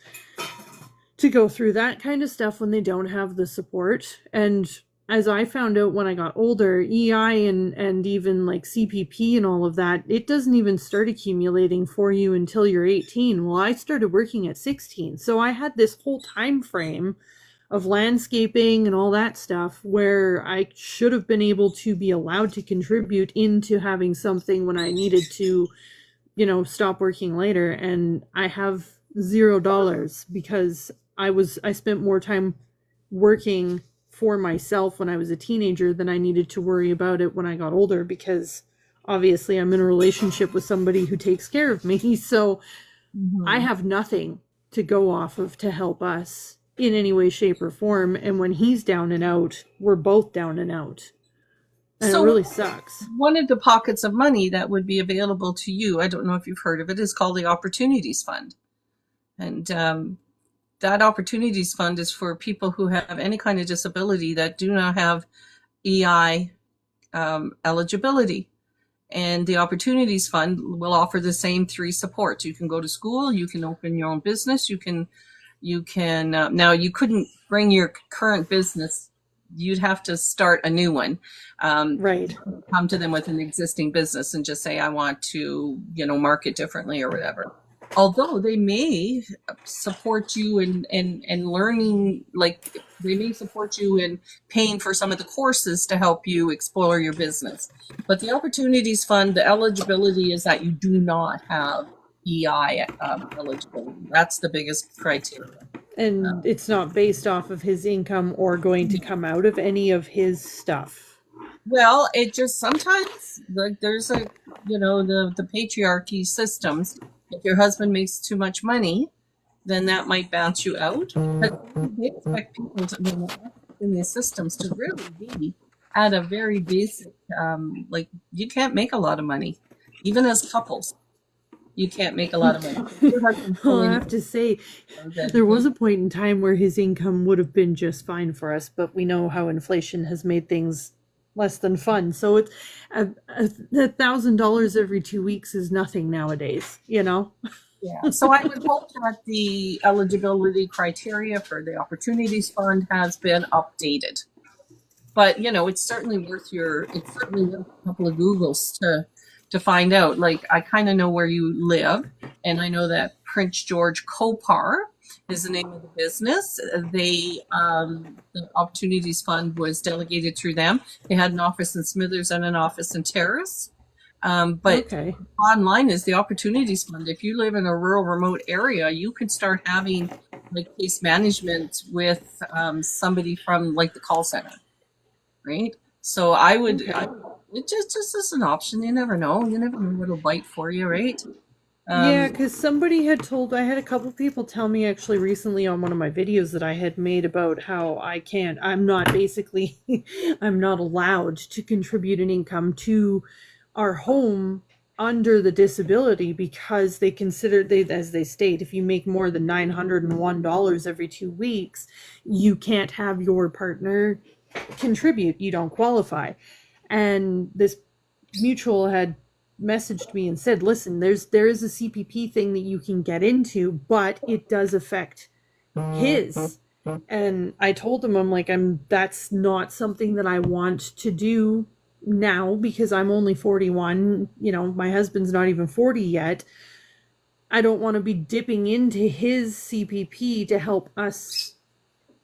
to go through that kind of stuff when they don't have the support. And as I found out when I got older, EI and even like CPP and all of that, it doesn't even start accumulating for you until you're 18. Well, I started working at 16. So I had this whole time frame of landscaping and all that stuff where I should have been able to be allowed to contribute into having something when I needed to, stop working later. And I have $0 because I spent more time working for myself when I was a teenager than I needed to worry about it when I got older, because obviously I'm in a relationship with somebody who takes care of me. So I have nothing to go off of to help us in any way, shape, or form. And when he's down and out, we're both down and out. And So it really sucks. one of the pockets of money that would be available to you, I don't know if you've heard of it, is called the Opportunities Fund. And that Opportunities Fund is for people who have any kind of disability that do not have EI eligibility. And the Opportunities Fund will offer the same 3 supports. You can go to school, you can open your own business, you can now you couldn't bring your current business, you'd have to start a new one. Right. Come to them with an existing business and just say, I want to, market differently or whatever. although they may support you in learning, like they may support you in paying for some of the courses to help you explore your business. But the Opportunities Fund, the eligibility is that you do not have EI eligibility. That's the biggest criteria. And it's not based off of his income or going to come out of any of his stuff. Well, it just sometimes like there's a the patriarchy systems. If your husband makes too much money, then that might bounce you out. But they expect people in these systems to really be at a very basic, like you can't make a lot of money, even as couples. You can't make a lot of money. Well, I have to say, there was a point in time where his income would have been just fine for us, but we know how inflation has made things less than fun. So it's $1,000 every 2 weeks is nothing nowadays, you know? Yeah. So I would hope that the eligibility criteria for the Opportunities Fund has been updated. But it's certainly worth a couple of Googles to find out. Like I kind of know where you live, and I know that Prince George Copar is the name of the business. The Opportunities Fund was delegated through them. They had an office in Smithers and an office in Terrace. But Okay. online is the Opportunities Fund. If you live in a rural, remote area, you could start having like case management with somebody from like the call center, right? So I would, Okay. it just as an option. You never know. You never know what'll bite for you, right? Yeah, because somebody had told, I had a couple people tell me actually recently on one of my videos that I had made about how I'm not basically, I'm not allowed to contribute an income to our home under the disability because they consider, as they state, if you make more than $901 every 2 weeks, you can't have your partner contribute. You don't qualify. And this mutual had messaged me and said, listen, there is a CPP thing that you can get into, but it does affect his. And I told him, I'm like, that's not something that I want to do now because I'm only 41. My husband's not even 40 yet. I don't want to be dipping into his CPP to help us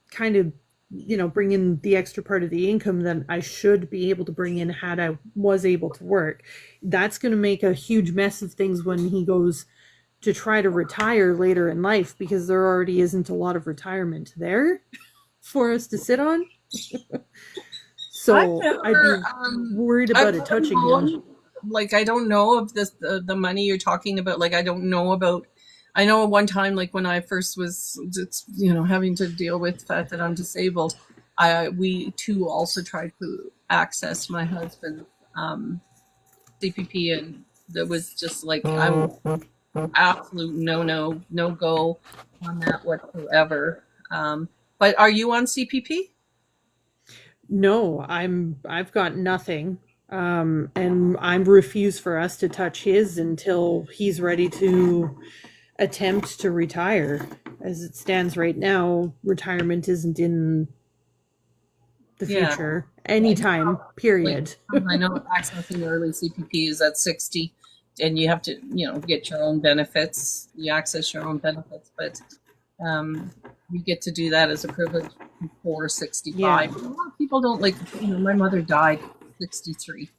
kind of bring in the extra part of the income that I should be able to bring in had I was able to work. That's going to make a huge mess of things when he goes to try to retire later in life because there already isn't a lot of retirement there for us to sit on. So I'd be worried about it touching him. Like I don't know if the money you're talking about. Like I don't know about. I know one time, like when I first was, having to deal with the fact that I'm disabled, we too also tried to access my husband's CPP, and there was just like I was absolute no go on that whatsoever. But are you on CPP? No, I've got nothing. And I'm refuse for us to touch his until he's ready to attempt to retire. As it stands right now, retirement isn't in the future anytime, period. Like, I know accessing early CPP is at 60 and you have to, get your own benefits. You access your own benefits, but you get to do that as a privilege before 65. Yeah. A lot of people don't like, my mother died at 63,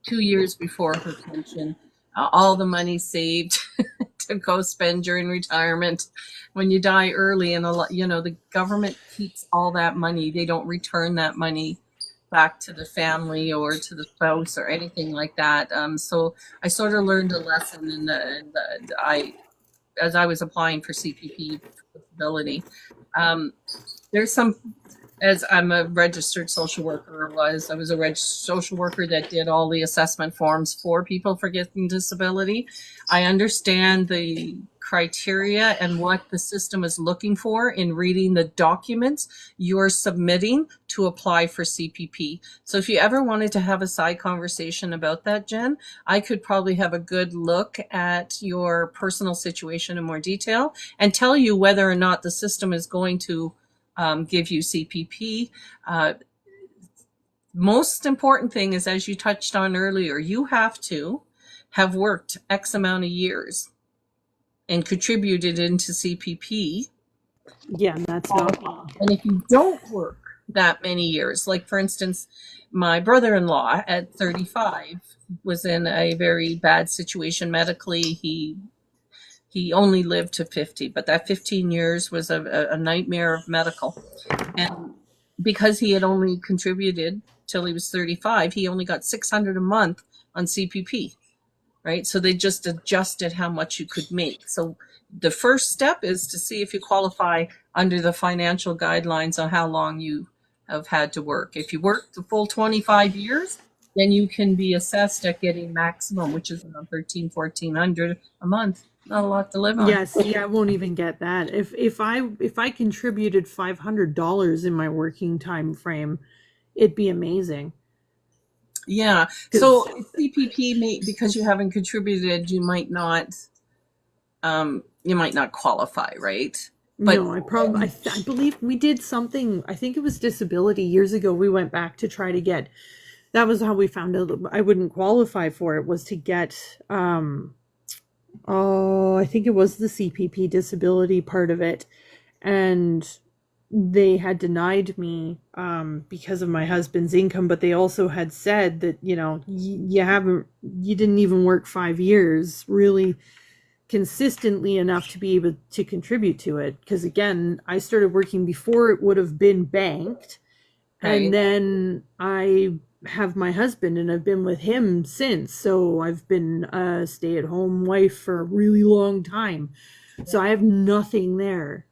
2 years before her pension. All the money saved to go spend during retirement. When you die early, and the government keeps all that money. They don't return that money back to the family or to the spouse or anything like that. So I sort of learned a lesson as I was applying for CPP disability. There's some, as I'm a registered social worker, I was a registered social worker that did all the assessment forms for people for getting disability. I understand the criteria and what the system is looking for in reading the documents you're submitting to apply for CPP. So if you ever wanted to have a side conversation about that, Jen, I could probably have a good look at your personal situation in more detail and tell you whether or not the system is going to give you CPP. Most important thing is, as you touched on earlier, you have to have worked X amount of years and contributed into CPP. Yeah, that's not me. And if you don't work that many years, like for instance, my brother-in-law at 35 was in a very bad situation medically. He only lived to 50, but that 15 years was a nightmare of medical. And because he had only contributed till he was 35, he only got $600 a month on CPP, right? So they just adjusted how much you could make. So the first step is to see if you qualify under the financial guidelines on how long you have had to work. If you work the full 25 years, then you can be assessed at getting maximum, which is around $1,400 a month. Not a lot to live on. Yes, yeah, I won't even get that. If I contributed $500 in my working time frame, it'd be amazing. Yeah. 'Cause- So CPP may, because you haven't contributed, you might not qualify, right? But no, I believe we did something. I think it was disability years ago. We went back to try to get. That was how we found out I wouldn't qualify for it. Was to get. I think it was the CPP disability part of it, and they had denied me because of my husband's income, but they also had said that you didn't even work 5 years really consistently enough to be able to contribute to it, because again, I started working before it would have been banked, Right. and then I have my husband and I've been with him since, so I've been a stay-at-home wife for a really long time, so I have nothing there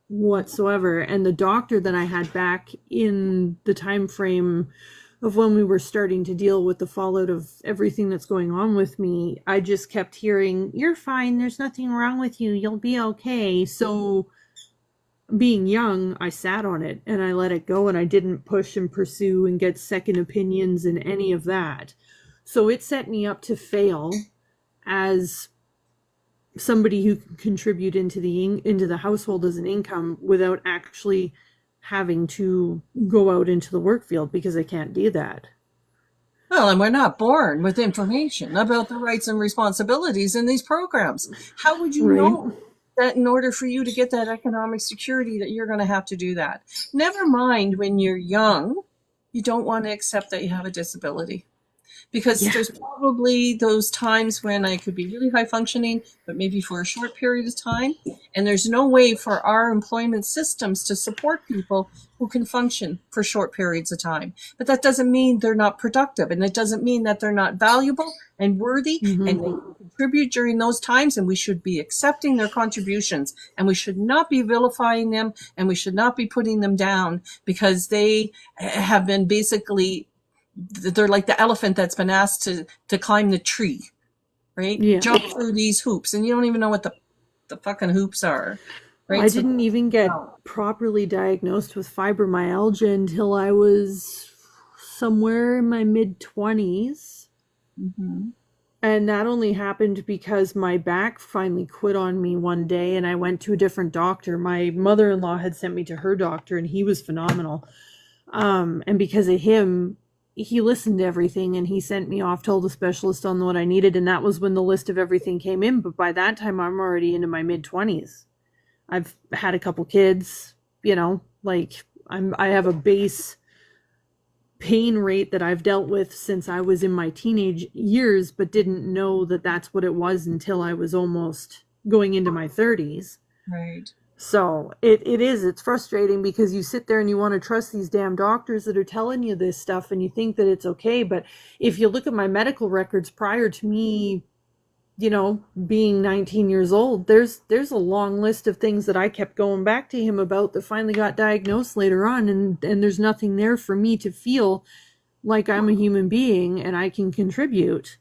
whatsoever. And the doctor that I had back in the time frame of when we were starting to deal with the fallout of everything that's going on with me, I just kept hearing, "You're fine, there's nothing wrong with you, you'll be okay." So being young, I sat on it and I let it go, and I didn't push and pursue and get second opinions and any of that. So it set me up to fail as somebody who can contribute into the household as an income without actually having to go out into the work field, because I can't do that. Well, and we're not born with information about the rights and responsibilities in these programs. How would you know that in order for you to get that economic security that you're going to have to do that? Never mind when you're young, you don't want to accept that you have a disability. Because there's probably those times when I could be really high functioning, but maybe for a short period of time. And there's no way for our employment systems to support people who can function for short periods of time. But that doesn't mean they're not productive. And it doesn't mean that they're not valuable and worthy and they can contribute during those times. And we should be accepting their contributions, and we should not be vilifying them, and we should not be putting them down because they have been basically, they're like the elephant that's been asked to climb the tree, right? Yeah. Jump through these hoops, and you don't even know what the fucking hoops are, right? I didn't even get properly diagnosed with fibromyalgia until I was somewhere in my mid-20s. And that only happened because my back finally quit on me one day, and I went to a different doctor. My mother-in-law had sent me to her doctor, and he was phenomenal. And because of him, he listened to everything, and he sent me off, told a specialist on what I needed, and that was when the list of everything came in. But by that time, I'm already into my mid-20s. I've had a couple kids, like I have a base pain rate that I've dealt with since I was in my teenage years, but didn't know that that's what it was until I was almost going into my 30s. Right. So it's frustrating, because you sit there and you want to trust these damn doctors that are telling you this stuff, and you think that it's okay. But if you look at my medical records prior to me, being 19 years old, there's a long list of things that I kept going back to him about that finally got diagnosed later on. And there's nothing there for me to feel like I'm a human being and I can contribute.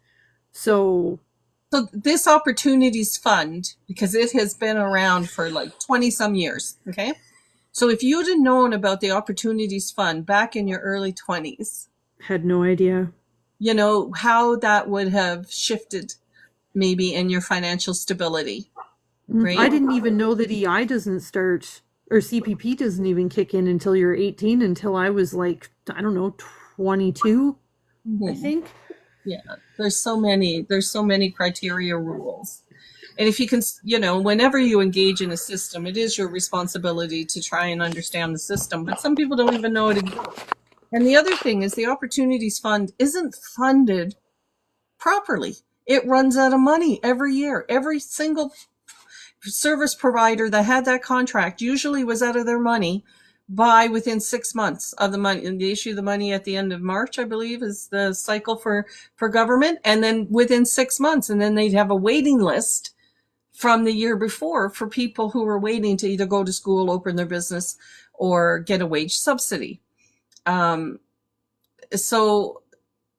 So this Opportunities Fund, because it has been around for like 20 some years. Okay. So if you'd have known about the Opportunities Fund back in your early 20s, had no idea, how that would have shifted maybe in your financial stability. Right? I didn't even know that EI doesn't start, or CPP doesn't even kick in until you're 18, until I was like, I don't know, 22, I think. Yeah, there's so many criteria rules. And if you can, whenever you engage in a system, it is your responsibility to try and understand the system. But some people don't even know it exists. And the other thing is the Opportunities Fund isn't funded properly. It runs out of money every year. Every single service provider that had that contract usually was out of their money by within 6 months of the money. And they issue the money at the end of March, I believe, is the cycle for government. And then within 6 months, and then they'd have a waiting list from the year before for people who were waiting to either go to school, open their business, or get a wage subsidy. So,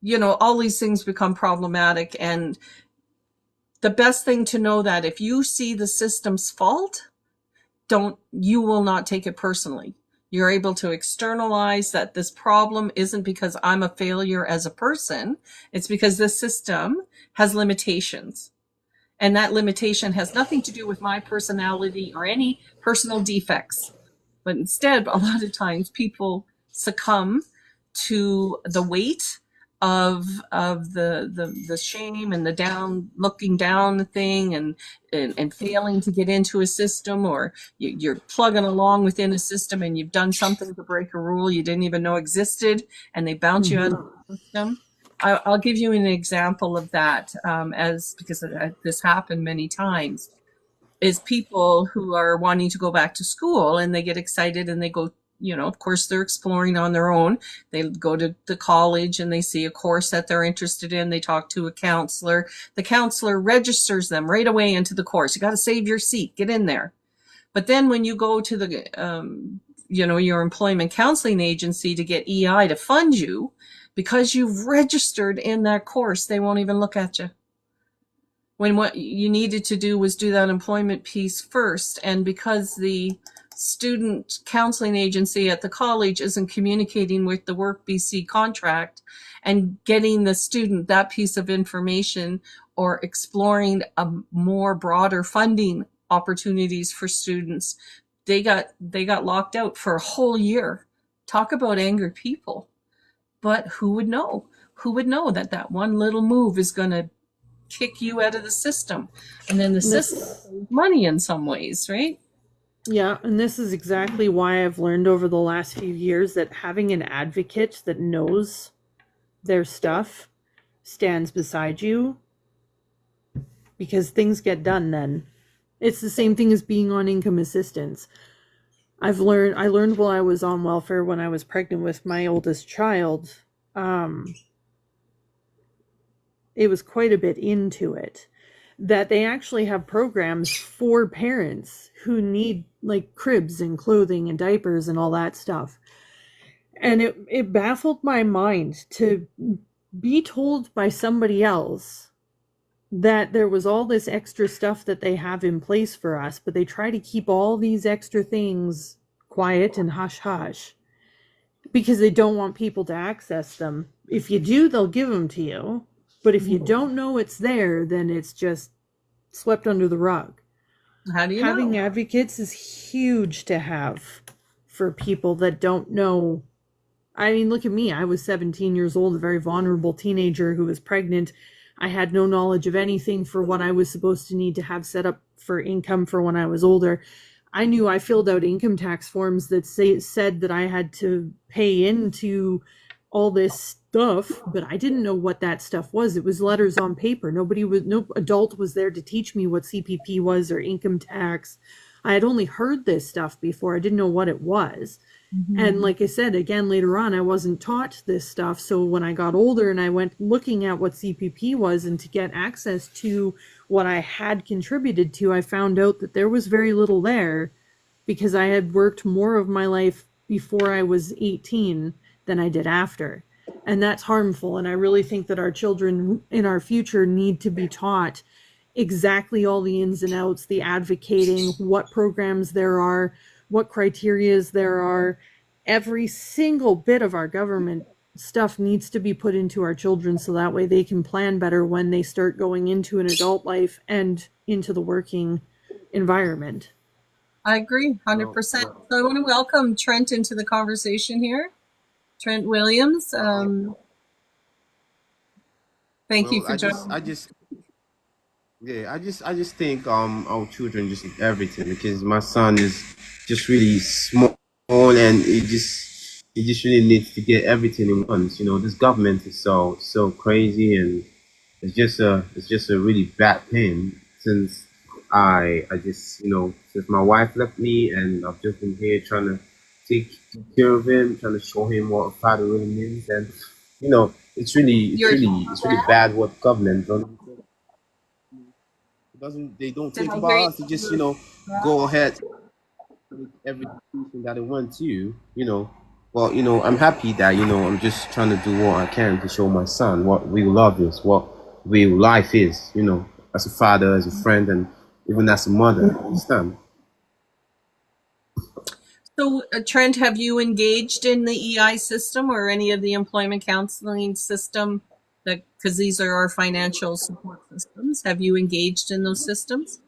all these things become problematic. And the best thing to know that if you see the system's fault, you will not take it personally. You're able to externalize that this problem isn't because I'm a failure as a person. It's because the system has limitations. And that limitation has nothing to do with my personality or any personal defects. But instead, a lot of times people succumb to the weight of the shame and the looking down thing and failing to get into a system, or you're plugging along within a system and you've done something to break a rule you didn't even know existed, and they bounce you out of the system. I'll give you an example of that, because this happened many times, is people who are wanting to go back to school and they get excited and they go, of course they're exploring on their own. They go to the college and they see a course that they're interested in. They talk to a counselor. The counselor registers them right away into the course. You got to save your seat, get in there. But then when you go to the, your employment counseling agency to get EI to fund you, because you've registered in that course, they won't even look at you. When what you needed to do was do that employment piece first. And because the student counseling agency at the college isn't communicating with the Work BC contract and getting the student that piece of information, or exploring a more broader funding opportunities for students, they got locked out for a whole year. Talk about angry people. But who would know? Who would know that one little move is going to kick you out of the system? And then the system saves money in some ways, right? Yeah, and this is exactly why I've learned over the last few years that having an advocate that knows their stuff stands beside you, because things get done then. It's the same thing as being on income assistance. I learned while I was on welfare when I was pregnant with my oldest child. It was quite a bit into it, that they actually have programs for parents who need like cribs and clothing and diapers and all that stuff. And it baffled my mind to be told by somebody else that there was all this extra stuff that they have in place for us, but they try to keep all these extra things quiet and hush hush because they don't want people to access them. If you do, they'll give them to you. But if you don't know it's there, then it's just swept under the rug. How do you Having know? advocates is huge to have for people that don't know. I mean, look at me. I was 17 years old, a very vulnerable teenager who was pregnant. I had no knowledge of anything for what I was supposed to need to have set up for income for when I was older. I knew I filled out income tax forms that said that I had to pay into all this stuff, but I didn't know what that stuff was. It was letters on paper. No adult was there to teach me what CPP was or income tax. I had only heard this stuff before. I didn't know what it was. And like I said, again, later on, I wasn't taught this stuff. So when I got older and I went looking at what CPP was and to get access to what I had contributed to, I found out that there was very little there because I had worked more of my life before I was 18 than I did after. And that's harmful. And I really think that our children in our future need to be taught exactly all the ins and outs, the advocating, what programs there are, what criterias there are. Every single bit of our government stuff needs to be put into our children so that way they can plan better when they start going into an adult life and into the working environment. I agree 100%. So I want to welcome Trent into the conversation here. Trent Williams. Thank you for joining. Yeah, I just think our children just need everything because my son is just really small and he just really needs to get everything he wants. This government is so crazy and it's just a really bad thing since I just since my wife left me and I've just been here trying to take care of him, trying to show him what a father really means and it's really it's You're really it's really bad what government doesn't they don't did think I hear about you? us. They just go ahead with every decision that they want to. But I'm happy that I'm just trying to do what I can to show my son what real love is, what real life is. As a father, as a friend, and even as a mother. Understand? So, Trent, have you engaged in the EI system or any of the employment counseling system? That because these are our financial support systems. Have you engaged in those systems?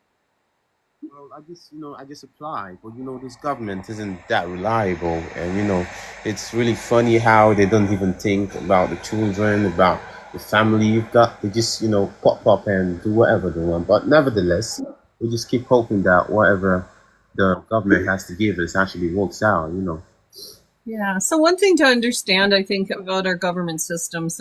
Well, I just apply, but this government isn't that reliable, and it's really funny how they don't even think about the children, about the family you've got. They just pop up and do whatever they want. But nevertheless, we just keep hoping that whatever the government has to give us actually works out. Yeah. So one thing to understand, I think, about our government systems,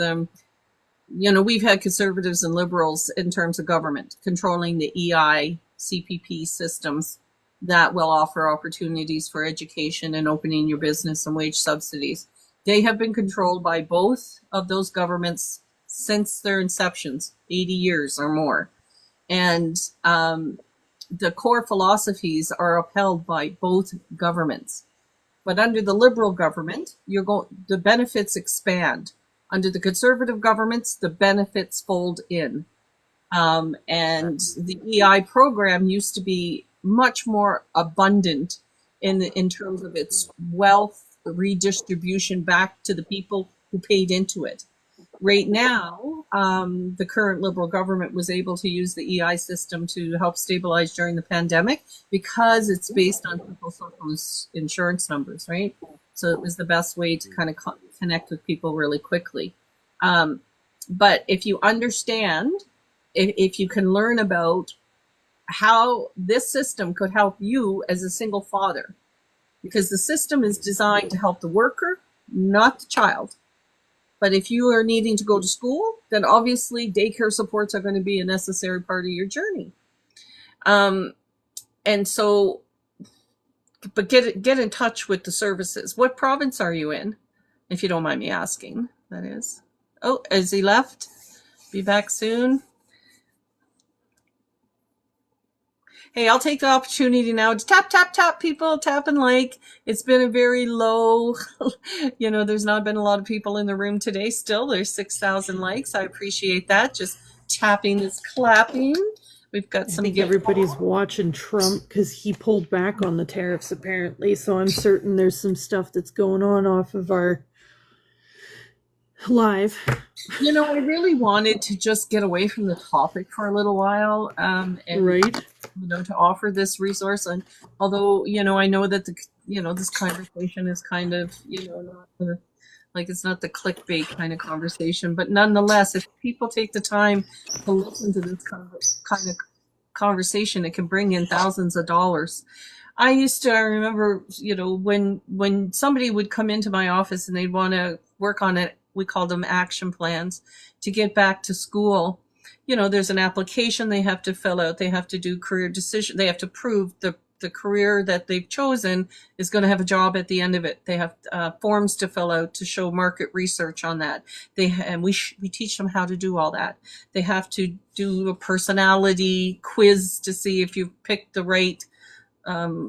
we've had conservatives and liberals in terms of government controlling the EI, CPP systems that will offer opportunities for education and opening your business and wage subsidies. They have been controlled by both of those governments since their inceptions, 80 years or more. And the core philosophies are upheld by both governments. But under the liberal government, the benefits expand. Under the conservative governments, the benefits fold in. And the EI program used to be much more abundant in terms of its wealth redistribution back to the people who paid into it. Right now, the current Liberal government was able to use the EI system to help stabilize during the pandemic because it's based on people's social insurance numbers, right? So it was the best way to kind of connect with people really quickly. Um, but if you understand, if you can learn about how this system could help you as a single father, because the system is designed to help the worker, not the child. But if you are needing to go to school, then obviously daycare supports are going to be a necessary part of your journey. Um, and so, but get in touch with the services. What province are you in, if you don't mind me asking? That is. Oh, has he left? Be back soon. Hey, I'll take the opportunity now to tap, people, tap and like. It's been a very low, there's not been a lot of people in the room today. Still, there's 6,000 likes. I appreciate that. Just tapping is clapping. We've got I some think gift. everybody's watching Trump because he pulled back on the tariffs apparently. So I'm certain there's some stuff that's going on off of our live. I really wanted to just get away from the topic for a little while, and Right? to offer this resource. And although I know that this conversation is kind of not like it's not the clickbait kind of conversation, but nonetheless, if people take the time to listen to this kind of conversation, it can bring in thousands of dollars. I remember, when somebody would come into my office and they'd want to work on it, we call them action plans to get back to school. There's an application they have to fill out. They have to do career decision. They have to prove the career that they've chosen is going to have a job at the end of it. They have forms to fill out to show market research on that. We teach them how to do all that. They have to do a personality quiz to see if you've picked the right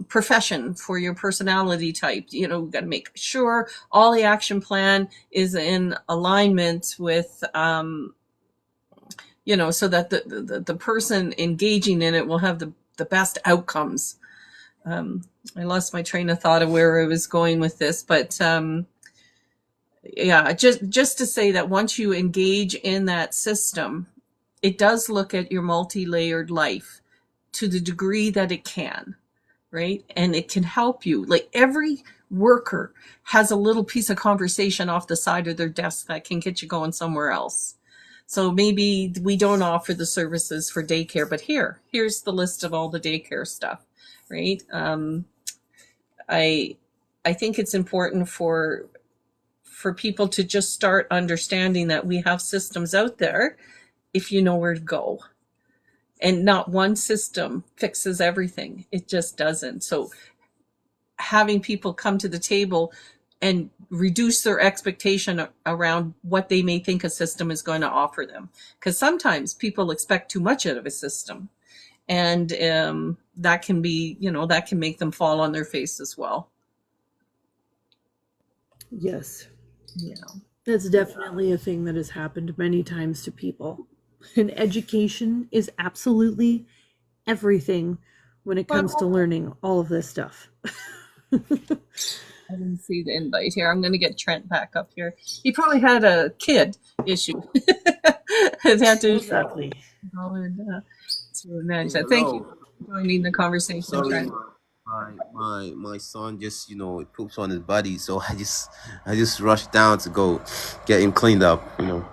profession for your personality type. We've got to make sure all the action plan is in alignment with, so that the person engaging in it will have the best outcomes. I lost my train of thought of where I was going with this, but yeah, just to say that once you engage in that system, it does look at your multi-layered life to the degree that it can, right? And it can help you. Like every worker has a little piece of conversation off the side of their desk that can get you going somewhere else. So maybe we don't offer the services for daycare, but here's the list of all the daycare stuff, right? I I think it's important for people to just start understanding that we have systems out there if you know where to go. And not one system fixes everything. It just doesn't. So having people come to the table and reduce their expectation around what they may think a system is going to offer them. Because sometimes people expect too much out of a system. And that can be, that can make them fall on their face as well. Yes. Yeah. That's definitely a thing that has happened many times to people. And education is absolutely everything when it comes to learning all of this stuff. I didn't see the invite here. I'm going to get Trent back up here. He probably had a kid issue. Exactly. To manage that. Thank you for joining the conversation, Sorry, Trent. my son just it poops on his buddy, so I just rushed down to go get him cleaned up. All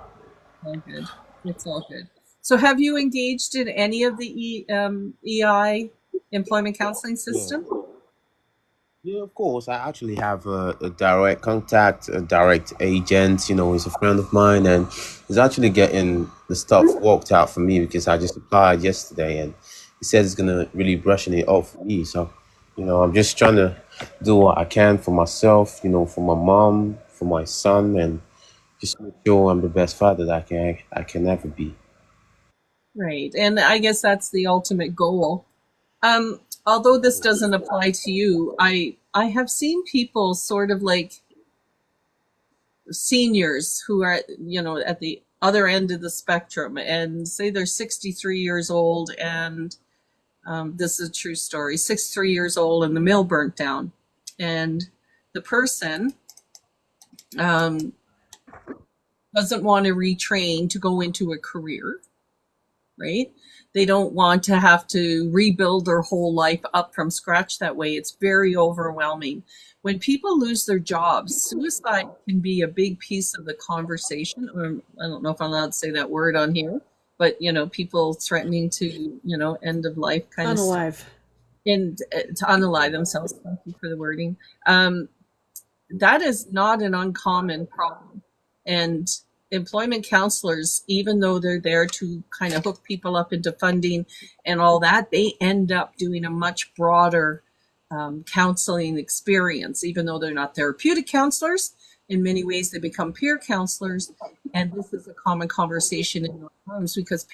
good. It's all good. So have you engaged in any of the EI employment counseling system? Yeah, of course. I actually have a direct contact, a direct agent. He's a friend of mine, and he's actually getting the stuff worked out for me because I just applied yesterday, and he says he's gonna really brushing it off for me. So, I'm just trying to do what I can for myself, for my mom, for my son, and just make sure I'm the best father that I can ever be. Right. And I guess that's the ultimate goal. Although this doesn't apply to you, I have seen people sort of like seniors who are, at the other end of the spectrum, and say they're 63 years old, and this is a true story, 63 years old, and the mill burnt down. And the person doesn't want to retrain to go into a career, right? They don't want to have to rebuild their whole life up from scratch that way. It's very overwhelming. When people lose their jobs, suicide can be a big piece of the conversation. Or I don't know if I'm allowed to say that word on here, but people threatening to, end of life kind of Unalive. And to unalive themselves. Thank you for the wording. That is not an uncommon problem. And employment counselors, even though they're there to kind of hook people up into funding and all that, they end up doing a much broader counseling experience, even though they're not therapeutic counselors. In many ways, they become peer counselors. And this is a common conversation in those rooms because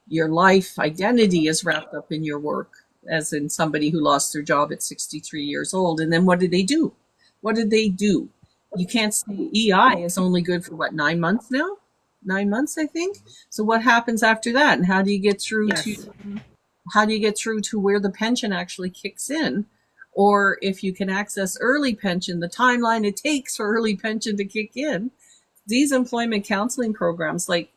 your life identity is wrapped up in your work, as in somebody who lost their job at 63 years old. And then what did they do? What did they do? You can't say EI is only good for 9 months now? 9 months, I think. So what happens after that? And how do you get through to where the pension actually kicks in? Or if you can access early pension, the timeline it takes for early pension to kick in. These employment counseling programs, like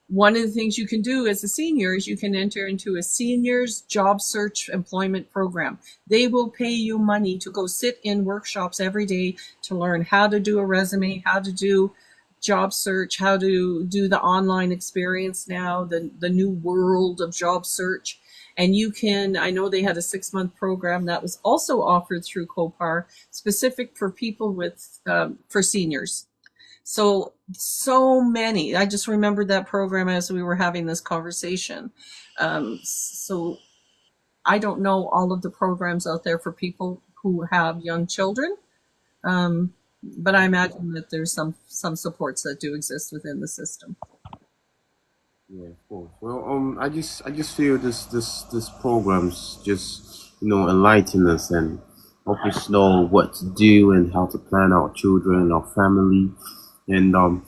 one of the things you can do as a senior is you can enter into a seniors job search employment program. They will pay you money to go sit in workshops every day to learn how to do a resume, how to do job search, how to do the online experience now, the new world of job search. And I know they had a 6-month program that was also offered through COPAR, specific for people for seniors. So many. I just remembered that program as we were having this conversation. So I don't know all of the programs out there for people who have young children, but I imagine that there's some supports that do exist within the system. Yeah, of course. Well, I just feel this programs just enlighten us and help us know what to do and how to plan our children, our family. And I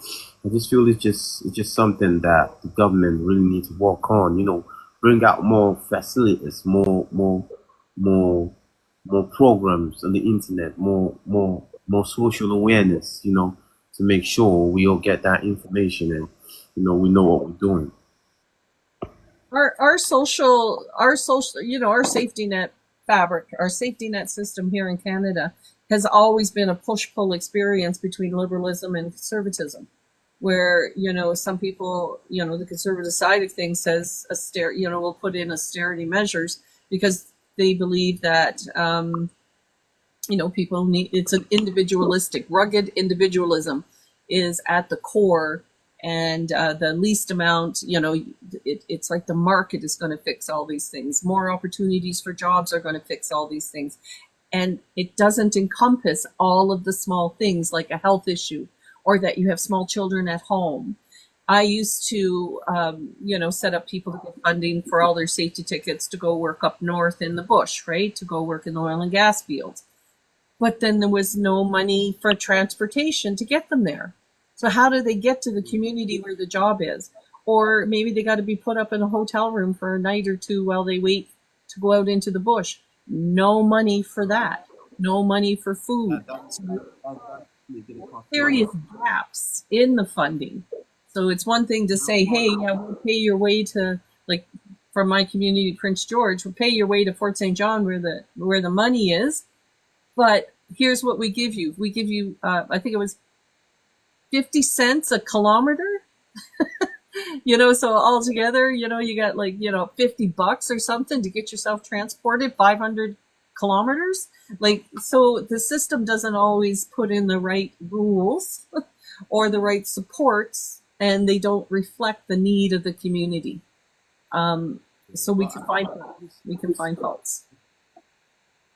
just feel it's just something that the government really needs to work on. Bring out more facilities, more programs on the internet, more social awareness. To make sure we all get that information and we know what we're doing. Our safety net fabric, our safety net system here in Canada has always been a push-pull experience between liberalism and conservatism. where, some people, the conservative side of things says, will put in austerity measures because they believe that, people need, it's an individualistic, rugged individualism is at the core. And the least amount, it's like the market is going to fix all these things. More opportunities for jobs are going to fix all these things. And it doesn't encompass all of the small things like a health issue or that you have small children at home. I used to, set up people to get funding for all their safety tickets to go work up north in the bush, right? To go work in the oil and gas fields. But then there was no money for transportation to get them there. So how do they get to the community where the job is? Or maybe they got to be put up in a hotel room for a night or two while they wait to go out into the bush. No money for that. No money for food. So serious gaps in the funding. So it's one thing to say, hey, yeah, we'll pay your way to, like, from my community, Prince George, we'll pay your way to Fort St. John where the money is. But here's what we give you. We give you, I think it was 50 cents a kilometer. So altogether, you got like, $50 or something to get yourself transported 500 kilometers. Like, so the system doesn't always put in the right rules or the right supports, and they don't reflect the need of the community. So we can find faults.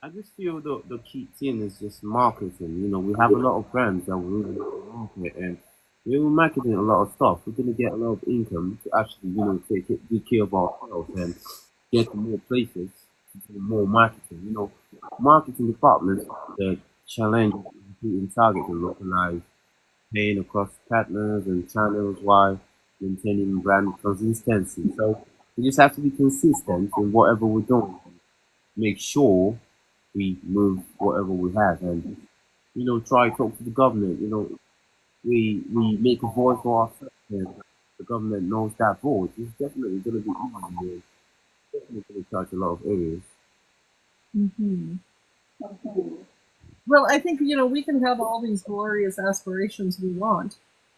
I just feel the key thing is just marketing. We have a lot of brands that we really market, and we're marketing a lot of stuff. We're gonna get a lot of income to actually, take good care of our health and get to more places to do more marketing. Marketing departments that challenge in targeting localized paying across partners and channels while maintaining brand consistency. So we just have to be consistent in whatever we're doing. Make sure we move whatever we have and try to talk to the government. We make a voice for ourselves and the government knows that voice. It's definitely going to be easy and definitely going to touch a lot of areas. Mm-hmm. Well, I think, we can have all these glorious aspirations we want.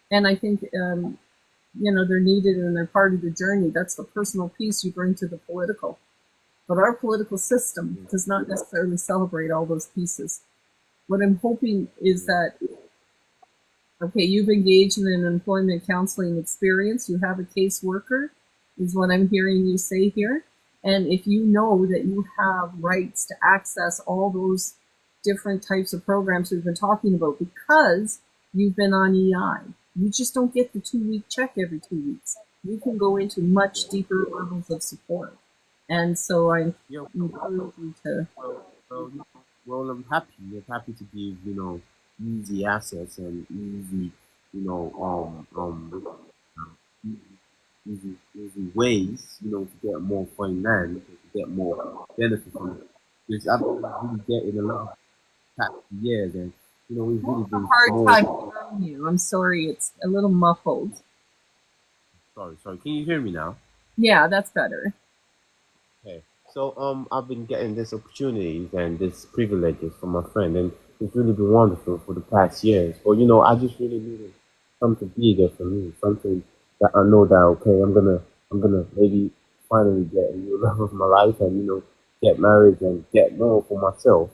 And I think, they're needed and they're part of the journey. That's the personal piece you bring to the political. But our political system does not necessarily celebrate all those pieces. What I'm hoping is that, okay, you've engaged in an employment counseling experience, you have a caseworker, is what I'm hearing you say here. And if you know that you have rights to access all those different types of programs we've been talking about because you've been on EI, you just don't get the 2-week check every 2 weeks. You can go into much deeper levels of support. And so I encourage you to. Well, I'm happy. I'm happy to give easy access and easy easy ways to get more finance, to get more benefit from it. Because I've been really getting a lot of past years, and we've really been hard time hearing you. I'm sorry, it's a little muffled. Sorry. Can you hear me now? Yeah, that's better. Okay. So I've been getting this opportunities and this privileges from my friend, and it's really been wonderful for the past years. But I just really needed something bigger for me, something that I know that I'm gonna maybe finally get a new love of my life and get married and get more for myself,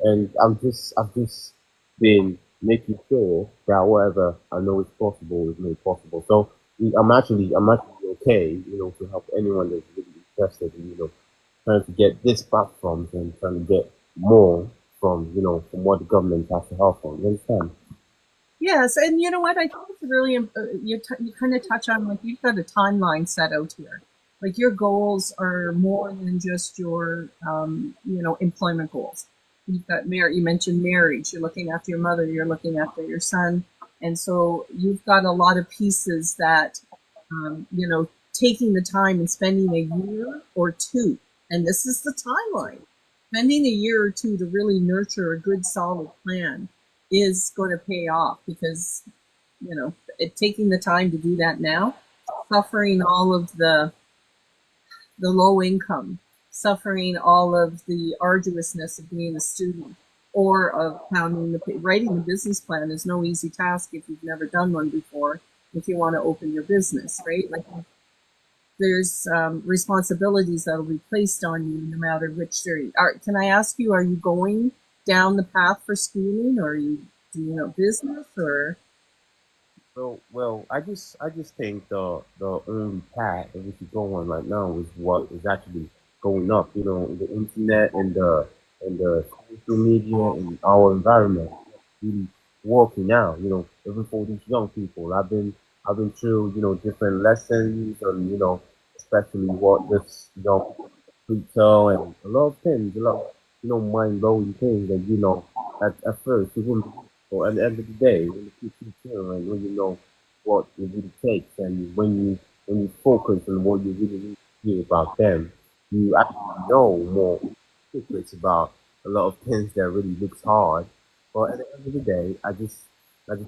and I've just been making sure that whatever I know is possible is made possible. So I'm actually okay, to help anyone that's really interested in, trying to get these platforms and trying to get more from, from what the government has to offer. You understand? Yes, and you know what? I think it's really you kind of touch on, like, you've got a timeline set out here. Like, your goals are more than just your employment goals. You've got you mentioned marriage. You're looking after your mother. You're looking after your son, and so you've got a lot of pieces that taking the time and spending a year or two, and this is the timeline. Spending a year or two to really nurture a good, solid plan is going to pay off because, taking the time to do that now, suffering all of the low income, suffering all of the arduousness of being a student, or of writing the business plan is no easy task if you've never done one before. If you want to open your business, right? Like there's responsibilities that will be placed on you no matter which are. Can I ask you, are you going down the path for schooling, or are you doing a business, or? Well, I just think the only path that we should go on right now is what is actually going up. You know, the internet and the social media and our environment really working out. You know, even for these young people, I've been through different lessons and especially what this retail and a lot of things, a lot of mind blowing things that at first you wouldn't. So at the end of the day, when you keep and when you know what it really takes, and when you focus on what you really need to do about them, you actually know more secrets about a lot of things that really looks hard. But at the end of the day, I just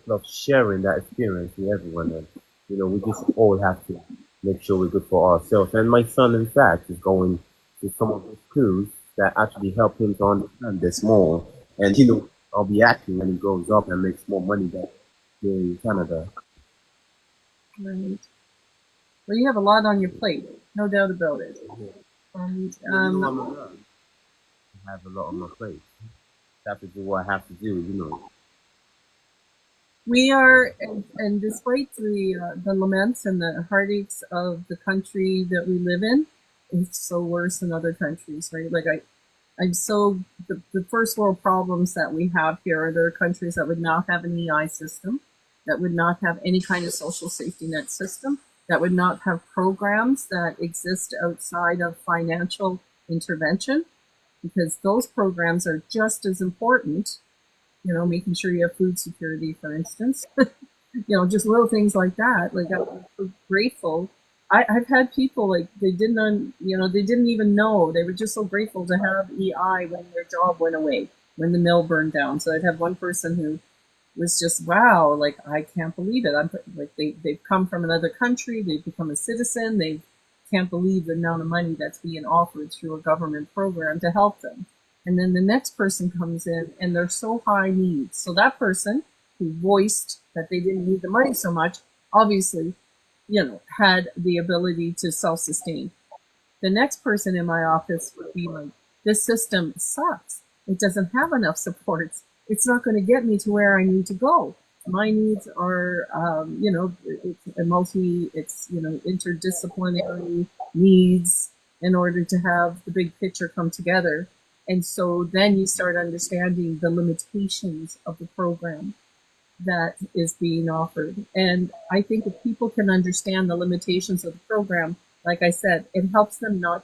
love sharing that experience with everyone, and we just all have to make sure we're good for ourselves. And my son, in fact, is going to some of the schools that actually help him to understand this more. And I'll be happy when he grows up and makes more money than here in Canada. Right. Well, you have a lot on your plate, no doubt about it. And I'm a man. I have a lot on my plate. I have to do what I have to do. we are, and despite the laments and the heartaches of the country that we live in, it's so worse in other countries, right? Like I'm so the first world problems that we have here are there are countries that would not have an EI system, that would not have any kind of social safety net system, that would not have programs that exist outside of financial intervention, because those programs are just as important. Making sure you have food security, for instance. Just little things like that. Like I'm so grateful. I've had people like they didn't even know. They were just so grateful to have EI when their job went away, when the mill burned down. So I'd have one person who was just, wow, like I can't believe it. I'm like they've come from another country, they've become a citizen, they can't believe the amount of money that's being offered through a government program to help them. And then the next person comes in and they're so high needs. So that person who voiced that they didn't need the money so much, obviously, had the ability to self-sustain. The next person in my office would be like, this system sucks. It doesn't have enough supports. It's not going to get me to where I need to go. My needs are, it's interdisciplinary needs in order to have the big picture come together. And so then you start understanding the limitations of the program that is being offered. And I think if people can understand the limitations of the program, like I said, it helps them the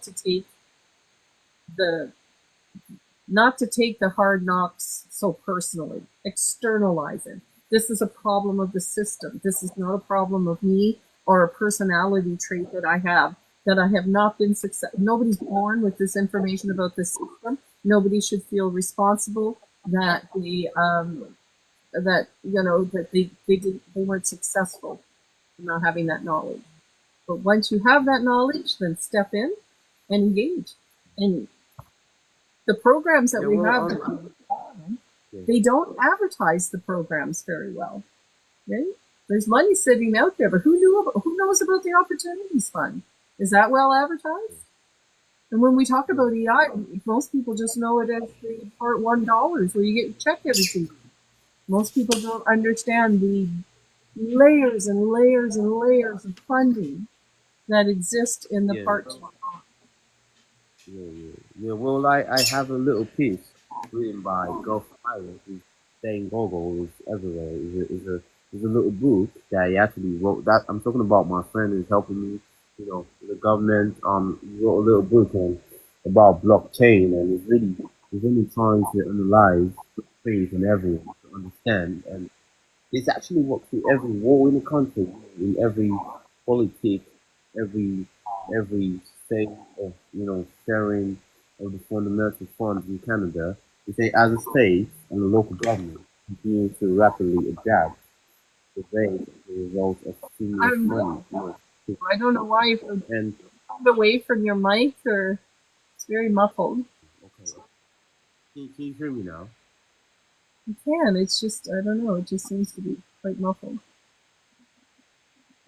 not to take the hard knocks so personally, externalize it. This is a problem of the system. This is not a problem of me or a personality trait that I have not been successful. Nobody's born with this information about this system. Nobody should feel responsible that they weren't successful in not having that knowledge. But once you have that knowledge, then step in and engage. And the programs that Yeah, we well, have, yeah. they don't advertise the programs very well, right? There's money sitting out there, but who knows about the Opportunities Fund? Is that well advertised? And when we talk about EI, most people just know it as the Part $1 where you get your check every 2 weeks. Most people don't understand the layers and layers and layers of funding that exist in the Yeah. Part 2. Yeah. Well, I have a little piece written by Gulf Pilot, who's saying Gogo is everywhere. Is a little book that he actually wrote. That I'm talking about. My friend is helping me. The government. He wrote a little book about blockchain, and it's really trying to analyze things and everyone to understand. And it's actually worked through every war in the country, in every politic, every every state of sharing of the fundamental funds in Canada. They say as a state and the local government continue to rapidly adapt the rate as a result of stimulus I'm, money. I don't know why you've And moved away from your mic, or it's very muffled. okay, can you hear me now? You can. It's just, I don't know, it just seems to be quite muffled.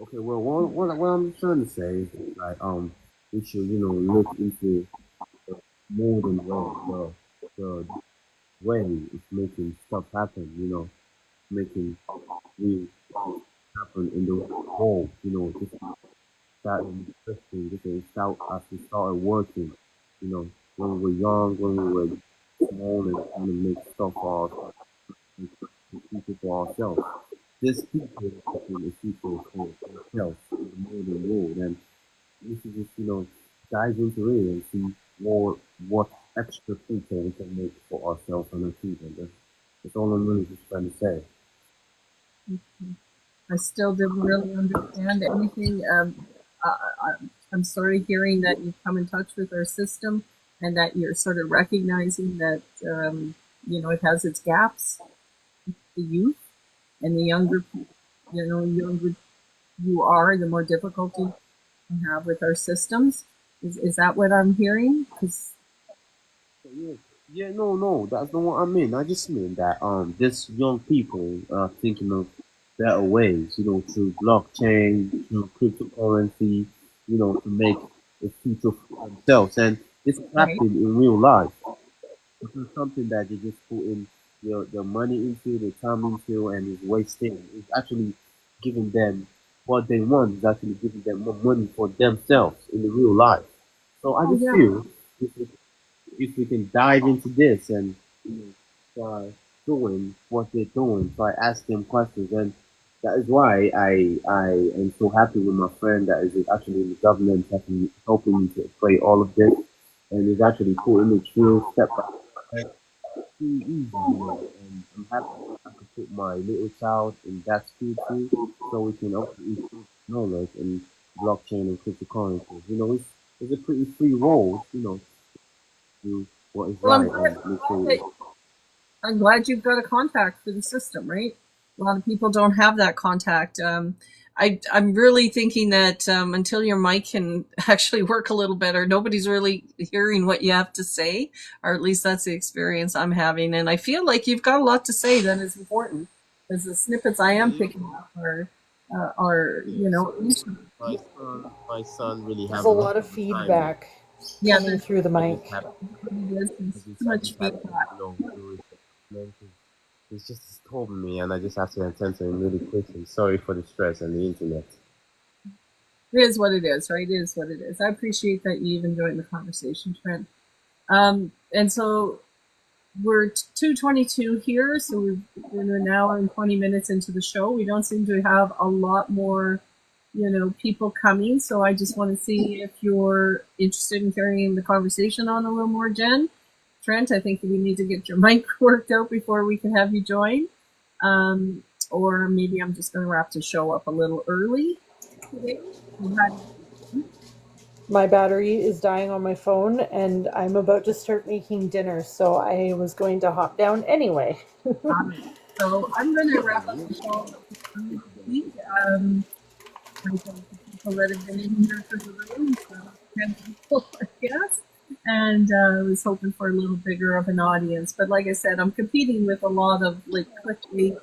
Okay, well, what I'm trying to say is like we should look into more than the way it's making stuff happen. Making real happen in the world. Just that interesting. Just start as we started working. When we were young, when we were small, and trying to make stuff for ourselves, people for ourselves. There's people in the future for themselves in the modern world, and we should just dive into it and see what extra future we can make for ourselves and our children. That's all I'm really just trying to say. I still didn't really understand anything. I'm sorry hearing that you've come in touch with our system and that you're sort of recognizing that, it has its gaps, the youth and the younger, younger you are, the more difficulty you have with our systems. Is that what I'm hearing? 'Cause, Yeah, yeah, no, that's not what I mean. I just mean that this young people are thinking of better ways, through blockchain, through cryptocurrency, to make a future for themselves. And this is right. happening in real life. This is something that they just put in their money into, their time into, and is wasting. It's actually giving them what they want. Is actually giving them more money for themselves in the real life. So I Oh, just yeah. feel if we can dive into this and try doing what they're doing, try asking them questions, and that is why I am so happy with my friend that is actually in the government helping me to create all of this, and is actually putting it through step by step, pretty easy, and I'm happy I could put my little child in that school too, so we can also improve knowledge in blockchain and cryptocurrencies. It's a pretty free role, do what is Well, right and make sure it's I'm glad you've got a contact for the system, right? A lot of people don't have that contact. I'm really thinking that until your mic can actually work a little better, nobody's really hearing what you have to say, or at least that's the experience I'm having. And I feel like you've got a lot to say that is important, because the snippets I am yeah, picking up are yeah. So useful. my son really There's have a a lot lot of of time now. feedback Yeah, coming there's through the I just mic. have there's too I much just have to feedback. do it. He's just disturbing me, and I just have to attend to him really quickly. Sorry for the stress and the internet. It is what it is, right? It is what it is. I appreciate that you even joined the conversation, Trent. And so we're 2:22 here, so we're an hour and 20 minutes into the show. We don't seem to have a lot more, people coming. So I just want to see if you're interested in carrying the conversation on a little more, Jen. Trent, I think we need to get your mic worked out before we can have you join. Um, or maybe I'm just going to wrap the show up a little early today. We had My battery is dying on my phone, and I'm about to start making dinner, so I was going to hop down anyway. So I'm going to wrap up Yeah, the show this week. I thank the people that have been in here for the room, so 10 people, I guess. And I was hoping for a little bigger of an audience. But like I said, I'm competing with a lot of like clickbait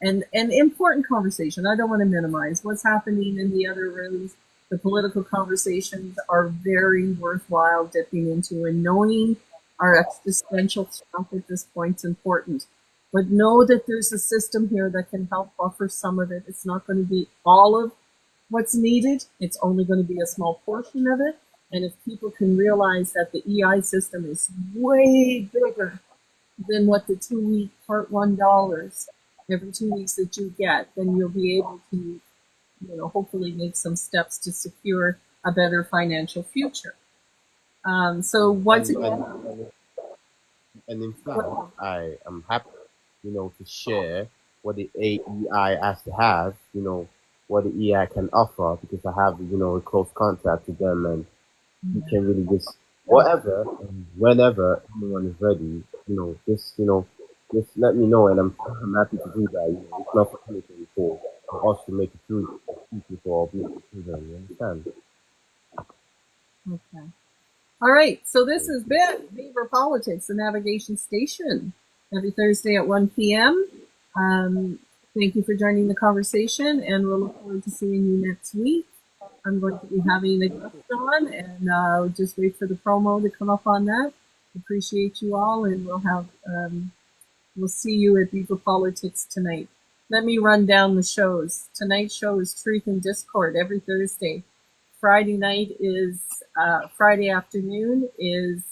and important conversation. I don't want to minimize what's happening in the other rooms. The political conversations are very worthwhile dipping into, and knowing our existential stuff at this point is important. But know that there's a system here that can help buffer some of it. It's not going to be all of what's needed. It's only going to be a small portion of it. And if people can realize that the EI system is way bigger than what the 2 week part $1 every 2 weeks that you get, then you'll be able to, hopefully make some steps to secure a better financial future. So once and again, and in fact, I am happy, to share what the AEI has to have, what the EI can offer because I have, a close contact with them, and you can really just whatever and whenever anyone is ready, just let me know, and I'm happy to do that. It's not for anything for us to make it through people for our beautiful children. You understand? okay. All right. So this has been Beaver Politics, the navigation station. every Thursday at 1 p.m. Thank you for joining the conversation, and we'll look forward to seeing you next week. I'm going to be having a guest on, and just wait for the promo to come up on that. Appreciate you all, and we'll see you at Beaver Politics tonight. Let me run down the shows. Tonight's show is Truth and Discord every Thursday. Friday night is Friday afternoon is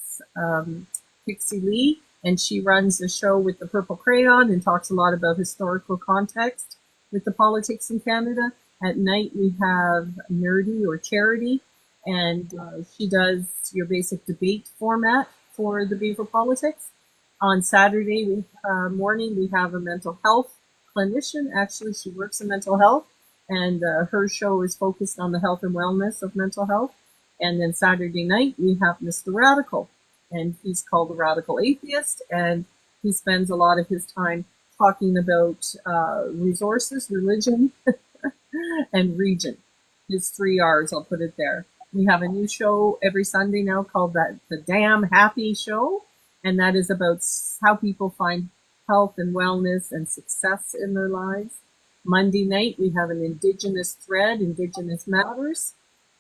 Pixie Lee, and she runs the show with the Purple Crayon and talks a lot about historical context with the politics in Canada. At night we have Nerdy or Charity, and she does your basic debate format for the Beaver Politics. On Saturday morning we have a mental health clinician. Actually, she works in mental health, and her show is focused on the health and wellness of mental health. And then Saturday night we have Mr. Radical, and he's called the Radical Atheist, and he spends a lot of his time talking about resources, religion, and region. His 3 R's, I'll put it there. We have a new show every Sunday now called the Damn Happy Show, and that is about how people find health and wellness and success in their lives. Monday night we have an Indigenous thread, Indigenous Matters,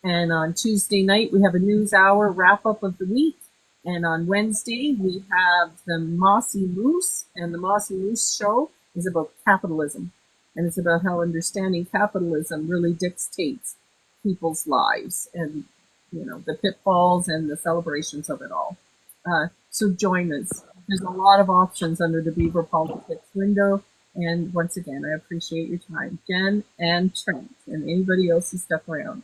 and on Tuesday night we have a news hour wrap-up of the week. And on Wednesday, we have the Mossy Moose, and the Mossy Moose show is about capitalism. And it's about how understanding capitalism really dictates people's lives and, the pitfalls and the celebrations of it all. So join us. There's a lot of options under the Beaver Politics window. And once again, I appreciate your time, Jen and Trent, and anybody else who stuck around.